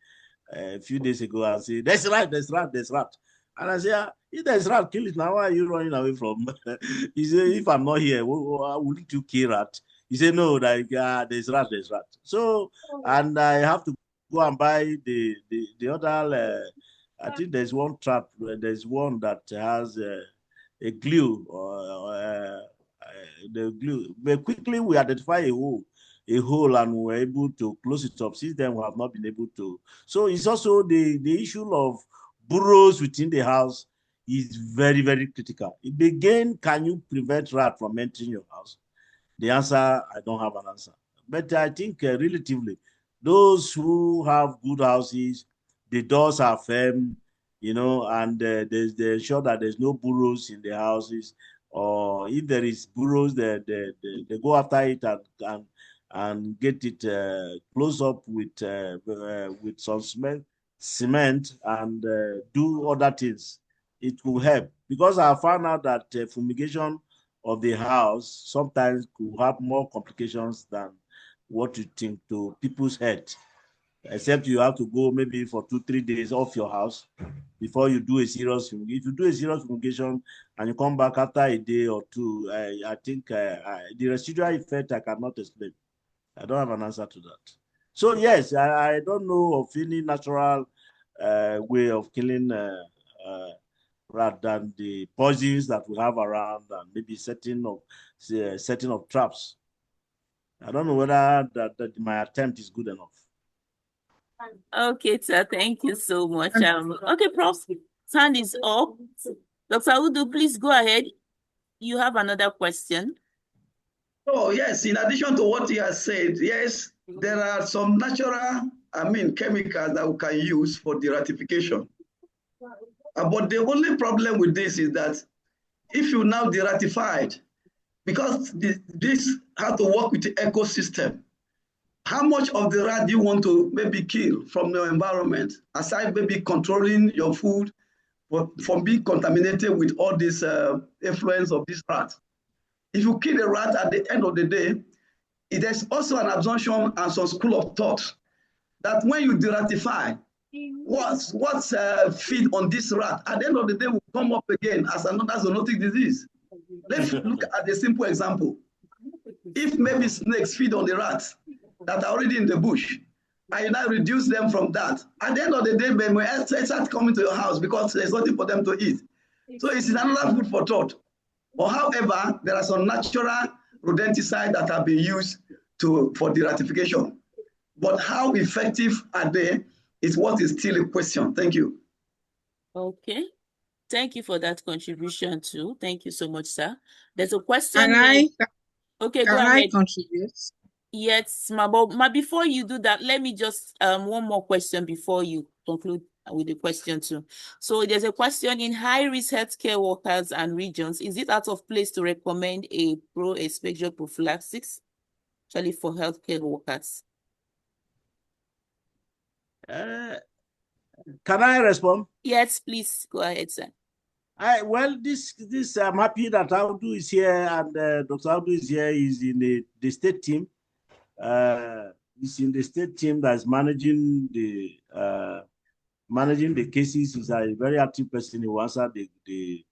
a few days ago and said, there's rat. And I said, if there's rat, kill it now. Why are you running away from? He said, if I'm not here, wouldn't you kill rat? He said, no, like, there's rat. So, and I have to go and buy the other, I think there's one trap, there's one that has a glue, the glue. But quickly we identify a hole, and we were able to close it up. Since then, we have not been able to. So it's also the issue of burrows within the house is very, very critical. Again, can you prevent rat from entering your house? The answer, I don't have an answer. But I think relatively, those who have good houses, the doors are firm, and they ensure that there's no burrows in the houses, or if there is burrows, they go after it and get it close up with some cement and do other things. It will help, because I found out that fumigation of the house sometimes could have more complications than what you think to people's head, except you have to go maybe for 2-3 days off your house before you do a serious fumigation. If you do a serious fumigation and you come back after a day or two, I think the residual effect I cannot explain. I don't have an answer to that. So yes, I don't know of any natural way of killing rather than the poisons that we have around, and maybe setting of traps. I don't know whether that my attempt is good enough. Okay, sir. Thank you so much. Okay, Prof. Hand is up. Dr. Udu, please go ahead. You have another question. Oh, yes. In addition to what he has said, yes, there are some natural, chemicals that we can use for the ratification. But the only problem with this is that if you now de-ratified, because this has to work with the ecosystem, how much of the rat do you want to maybe kill from the environment, aside maybe controlling your food from being contaminated with all this influence of this rat? If you kill a rat at the end of the day, there's also an assumption and some school of thought that when you deratify, what's feed on this rat, at the end of the day will come up again as another zoonotic disease. Let's look at a simple example. If maybe snakes feed on the rats that are already in the bush, and you now reduce them from that, at the end of the day, they may start coming to your house because there's nothing for them to eat. So it's another food for thought. But however, there are some natural rodenticides that have been used for deratification. But how effective are they is what is still a question. Thank you. Okay. Thank you for that contribution too. Thank you so much, sir. There's a question. Okay, go ahead. Can I contribute? Yes, but before you do that, let me just one more question before you conclude with the question too. So there's a question: in high-risk healthcare workers and regions, is it out of place to recommend a pro-exposure prophylaxis, especially for healthcare workers? Can I respond? Yes, please go ahead, sir. Well, this I'm happy that Audu is here and Dr. Audu is here. He's in the state team. He's in the state team that's managing the cases. He's a very active person who answered the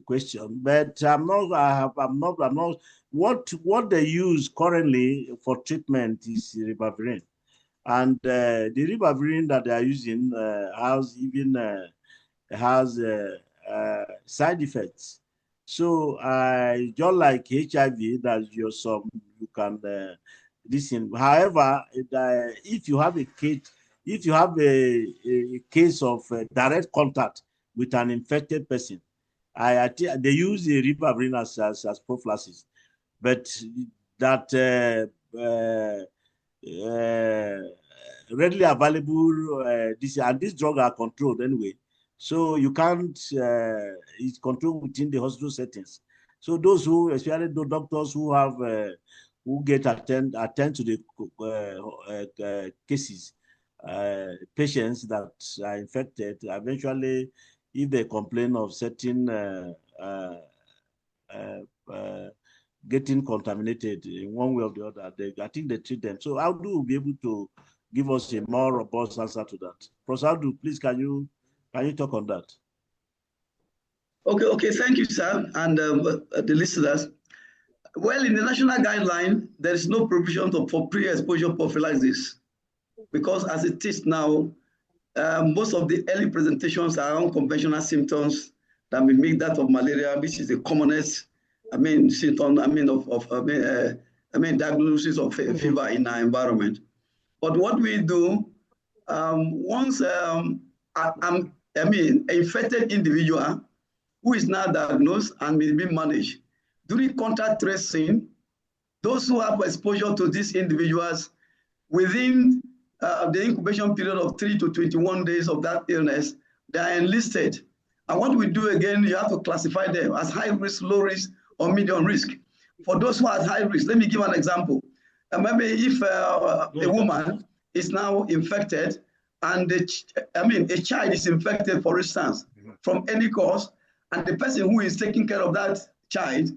question. But I'm not. What they use currently for treatment is ribavirin, and the ribavirin that they are using has side effects. So just like HIV, that you can listen. However, if you have a case of direct contact with an infected person, they use the ribavirin as prophylaxis, but that readily available these drugs are controlled anyway. So you can't, it's controlled within the hospital settings. So those who, especially those doctors who have, who get attend to the cases, patients that are infected, eventually, if they complain of certain getting contaminated in one way or the other, I think they treat them. So Audu will be able to give us a more robust answer to that. Professor Audu, please, can you talk on that? Okay, thank you, sir, and the listeners. Well, in the national guideline, there is no provision for pre-exposure prophylaxis because as it is now, most of the early presentations are unconventional symptoms that mimic that of malaria, which is the commonest, symptom, diagnosis of fever in our environment. But what we do, once an infected individual who is now diagnosed and may be managed, during contact tracing, those who have exposure to these individuals within the incubation period of 3 to 21 days of that illness, they are enlisted. And what we do again, you have to classify them as high risk, low risk, or medium risk. For those who are at high risk, let me give an example. Maybe if a woman is now infected and a child is infected, for instance, from any cause, and the person who is taking care of that child,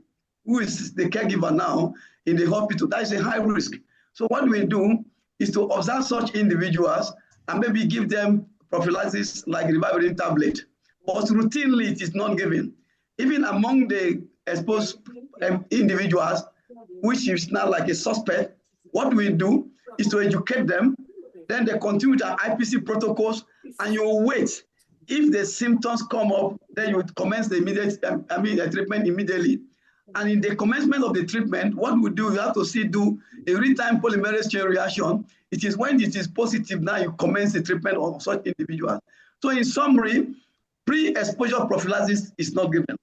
who is the caregiver now in the hospital, that is a high risk. So what we do is to observe such individuals and maybe give them prophylaxis like ribavirin tablet. But routinely it is not given. Even among the exposed individuals, which is now like a suspect, what we do is to educate them. Then they continue with our IPC protocols, and you wait. If the symptoms come up, then you commence the immediate treatment immediately. And in the commencement of the treatment, what we do, you have to do a real-time polymerase chain reaction. It is when it is positive, now you commence the treatment of such individuals. So in summary, pre-exposure prophylaxis is not given.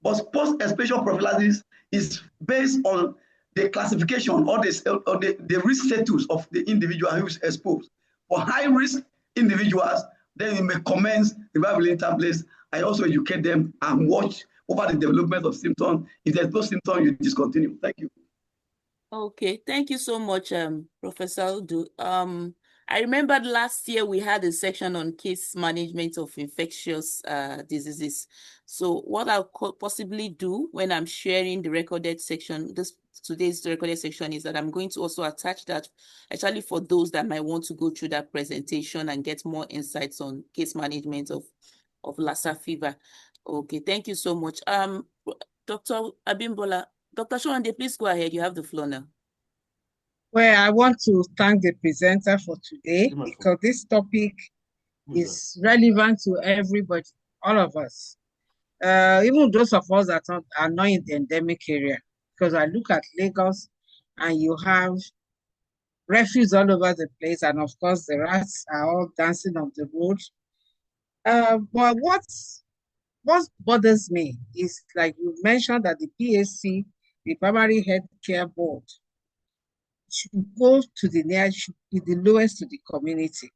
But post-exposure prophylaxis is based on the classification or the risk status of the individual who is exposed. For high-risk individuals, then you may commence ribavirin tablets. I also educate them and watch over the development of symptoms. If there's no symptom, you discontinue. Thank you. Okay, thank you so much, Professor Audu. I remember last year we had a section on case management of infectious diseases. So what I'll possibly do when I'm sharing the recorded section, today's recorded section, is that I'm going to also attach that actually for those that might want to go through that presentation and get more insights on case management of Lassa fever. Okay, thank you so much. Dr. Abimbola, Dr. Shawande, please go ahead. You have the floor now. Well, I want to thank the presenter for today because this topic is relevant to everybody, all of us. Even those of us that are not in the endemic area, because I look at Lagos and you have refuse all over the place, and of course the rats are all dancing on the road. But what bothers me is, like you mentioned, that the PHC, the Primary Health Care Board, should go to the nearest, should be the lowest to the community,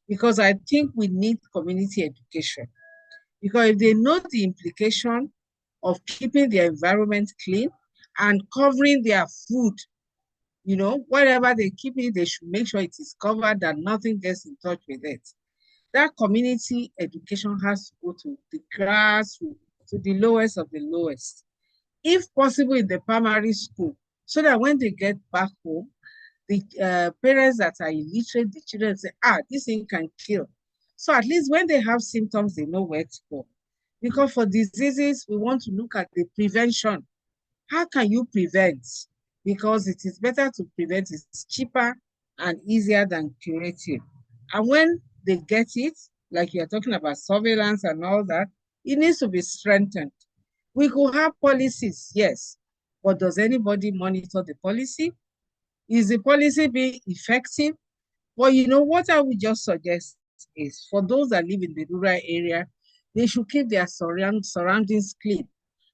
because I think we need community education. Because if they know the implication of keeping their environment clean and covering their food, you know, whatever they keep it, they should make sure it is covered and nothing gets in touch with it. That community education has to go to the grassroots, to the lowest of the lowest, if possible in the primary school, so that when they get back home, the parents that are illiterate, the children say, this thing can kill. So at least when they have symptoms, they know where to go. Because for diseases, we want to look at the prevention. How can you prevent? Because it is better to prevent, it's cheaper and easier than curative. And when they get it, like you're talking about surveillance and all that, it needs to be strengthened. We could have policies, yes, but does anybody monitor the policy? Is the policy being effective? Well, you know, what I would just suggest is for those that live in the rural area, they should keep their surroundings clean.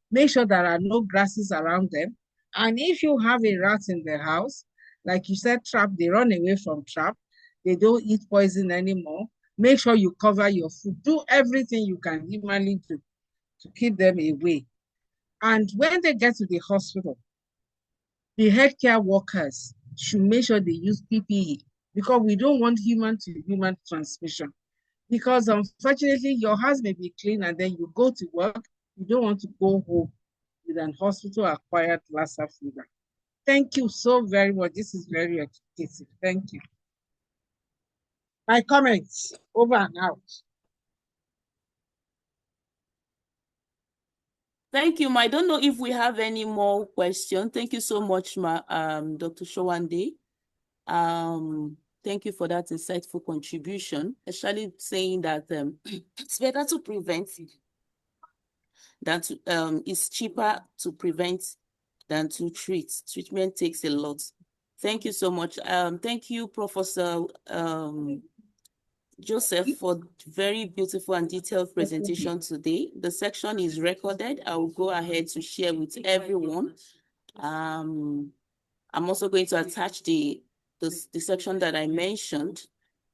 Make sure there are no grasses around them. And if you have a rat in the house, like you said, trap, they run away from trap. They don't eat poison anymore. Make sure you cover your food. Do everything you can humanly do to keep them away. And when they get to the hospital, the healthcare workers should make sure they use PPE, because we don't want human-to-human transmission. Because unfortunately, your house may be clean and then you go to work, you don't want to go home with an hospital-acquired Lassa fever. Thank you so very much. This is very educative. Thank you. My comments, over and out. Thank you, Ma. I don't know if we have any more questions. Thank you so much, Ma, Dr. Shawande. Thank you for that insightful contribution, especially saying that it's better to prevent than to, it's cheaper to prevent than to treat. Treatment takes a lot. Thank you so much. Thank you, Professor Joseph, for very beautiful and detailed presentation today. The section is recorded. I will go ahead to share with everyone. I'm also going to attach the section that I mentioned.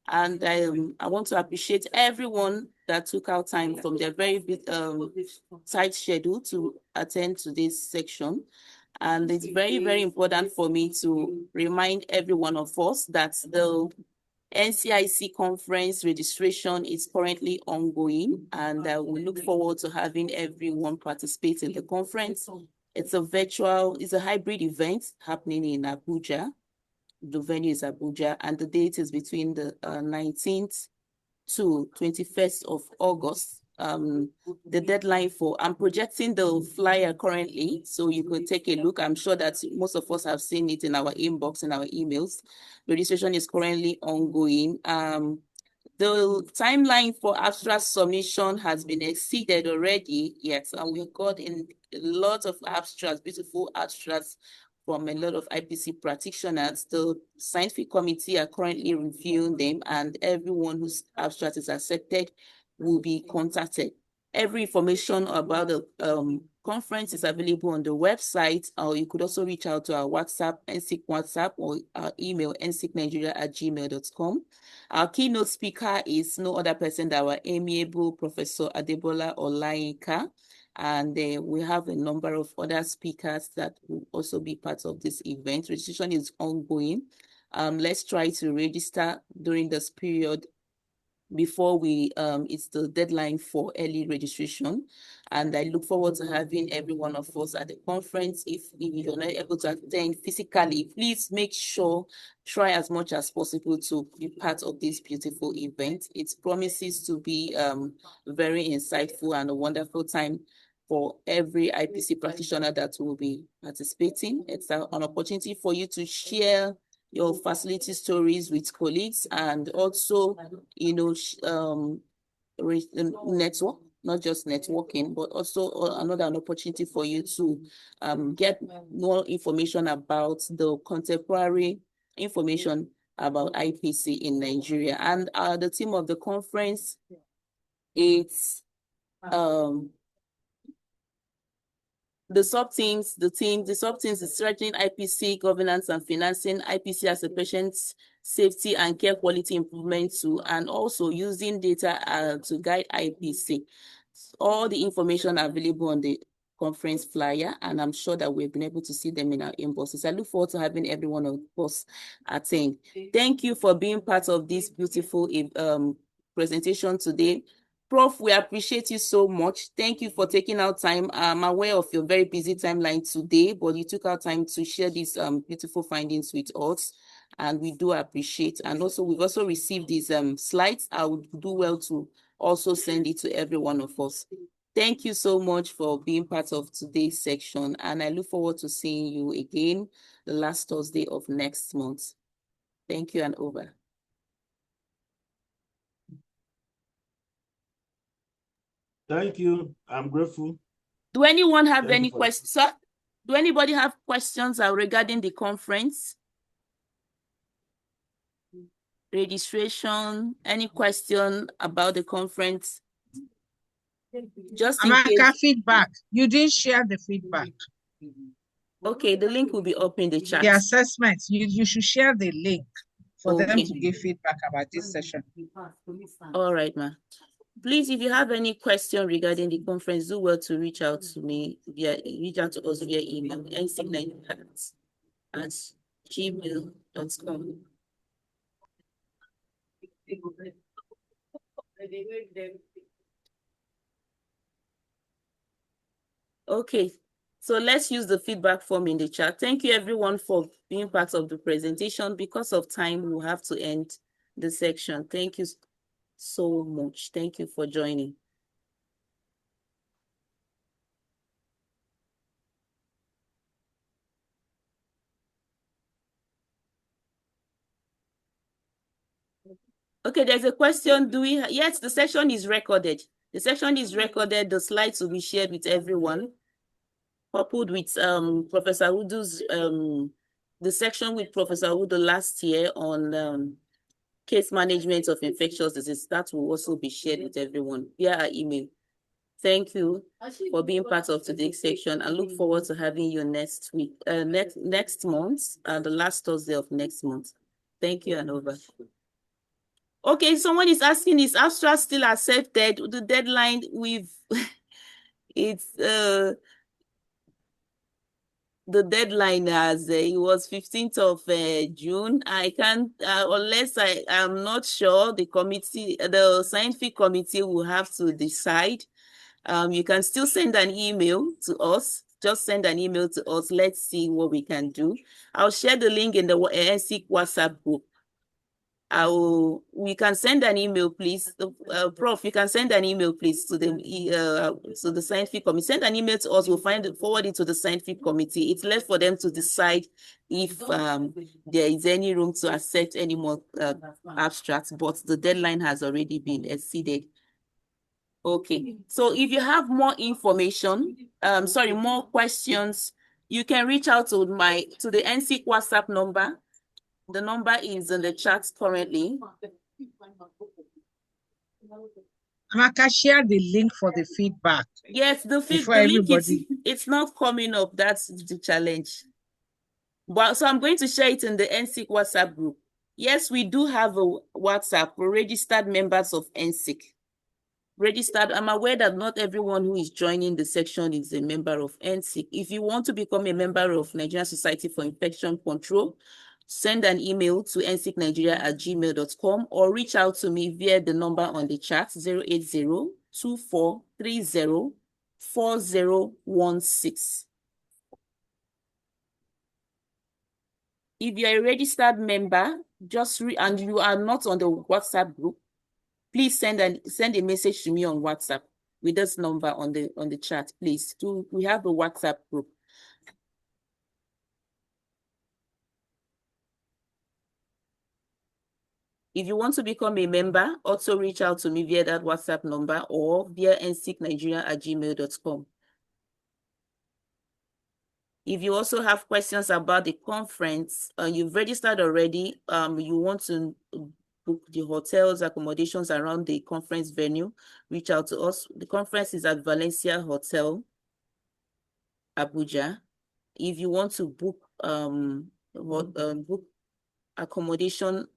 And I want to appreciate everyone that took out time from their very tight schedule to attend to this section. And it's very, very important for me to remind every one of us that the NCIC conference registration is currently ongoing, and we look forward to having everyone participate in the conference. It's a hybrid event happening in Abuja. The venue is Abuja, and the date is between the 19th to 21st of August. The deadline I'm projecting the flyer currently, so you could take a look. I'm sure that most of us have seen it in our inbox and our emails. Registration is currently ongoing. The timeline for abstract submission has been exceeded already, yes, and we've got in a lot of abstracts, beautiful abstracts from a lot of IPC practitioners. The scientific committee are currently reviewing them, and everyone whose abstract is accepted will be contacted. Every information about the conference is available on the website, or you could also reach out to our WhatsApp, NSIC WhatsApp, or our email, nsicnigeria@gmail.com. Our keynote speaker is no other person than our amiable Professor Adebola Olayinka. And we have a number of other speakers that will also be part of this event. Registration is ongoing. Let's try to register during this period before it's the deadline for early registration. And I look forward to having every one of us at the conference. If you're not able to attend physically, please make sure, try as much as possible to be part of this beautiful event. It promises to be very insightful and a wonderful time for every IPC practitioner that will be participating. It's an opportunity for you to share your facility stories with colleagues, and also, network, not just networking, but also another opportunity for you to get more information about the contemporary information about IPC in Nigeria. And the theme of the conference, it's the sub-themes is strengthening IPC governance and financing IPC as a patient safety and care quality improvement tool, and also using data to guide IPC. All the information available on the conference flyer, and I'm sure that we've been able to see them in our inboxes. I look forward to having every one of us attend. Thank you for being part of this beautiful presentation today. Prof, we appreciate you so much. Thank you for taking out time. I'm aware of your very busy timeline today, but you took out time to share these beautiful findings with us, and we do appreciate. And also, we've also received these slides. I would do well to also send it to every one of us. Thank you so much for being part of today's section, and I look forward to seeing you again the last Thursday of next month. Thank you, and over. Thank you. I'm grateful. Do anyone have any questions? Sir, do anybody have questions regarding the conference? Registration, any question about the conference? Just in case. Feedback. You didn't share the feedback. Okay, the link will be up in the chat. The assessment, you should share the link for them to give feedback about this session. All right, ma. Please, if you have any question regarding the conference, do well to reach out to me reach out to us via email, ncnight@gmail.com. Okay, so let's use the feedback form in the chat. Thank you everyone for being part of the presentation. Because of time, we'll have to end the section. Thank you so much. Thank you for joining. Okay, there's a question. Yes, the session is recorded. The session is recorded. The slides will be shared with everyone, coupled with Professor Udu's the section with Professor Udu last year on case management of infectious disease. That will also be shared with everyone via our email. Thank you for being part of today's section. I look forward to having you next week, next month, the last Thursday of next month. Thank you, and over. Okay, someone is asking, is abstract still accepted? The deadline it's the deadline it was 15th of June. I can't, unless I am not sure, the scientific committee will have to decide. You can still send an email to us. Just send an email to us. Let's see what we can do. I'll share the link in the NSIC WhatsApp group. We can send an email, please. Prof, you can send an email, please, to the scientific committee. Send an email to us. We'll forward it to the scientific committee. It's left for them to decide if there is any room to accept any more abstracts, but the deadline has already been exceeded. Okay, so if you have more information, more questions, you can reach out to the NSIC WhatsApp number. The number is in the chat currently. Amaka, share the link for the feedback. Yes, the link, it's not coming up. That's the challenge. But so I'm going to share it in the NSIC WhatsApp group. Yes, we do have a WhatsApp for registered members of NSIC. Registered, I'm aware that not everyone who is joining the section is a member of NSIC. If you want to become a member of Nigerian Society for Infection Control, send an email to nsicnigeria@gmail.com or reach out to me via the number on the chat, 080-2430-4016. If you're a registered member, and you are not on the WhatsApp group, please send a message to me on WhatsApp with this number on the chat, please. We have a WhatsApp group. If you want to become a member, also reach out to me via that WhatsApp number or via nsicnigeria@gmail.com. If you also have questions about the conference, you've registered already, you want to book the hotels, accommodations around the conference venue, reach out to us. The conference is at Valencia Hotel, Abuja. If you want to book book accommodation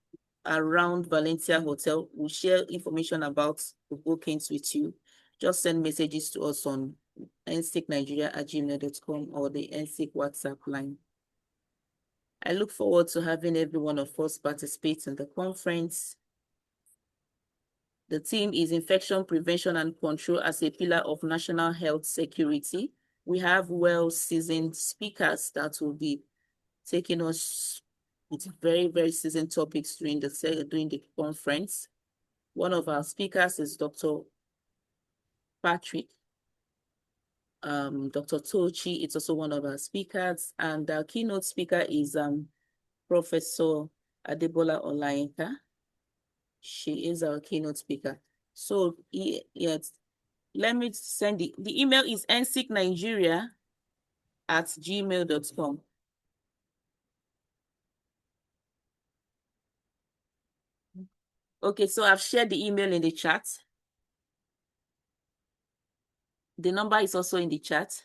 around Valencia Hotel, we'll share information about the bookings with you. Just send messages to us on nsicnigeria@gmail.com or the NSIC WhatsApp line. I look forward to having every one of us participate in the conference. The theme is infection prevention and control as a pillar of national health security. We have well-seasoned speakers that will be taking us with very, very seasoned topics during the conference. One of our speakers is Dr. Patrick. Dr. Tochi is also one of our speakers, and our keynote speaker is Professor Adebola Olainka. She is our keynote speaker. So yes, let me send the email is nsicnigeria@gmail.com. Okay, so I've shared the email in the chat. The number is also in the chat.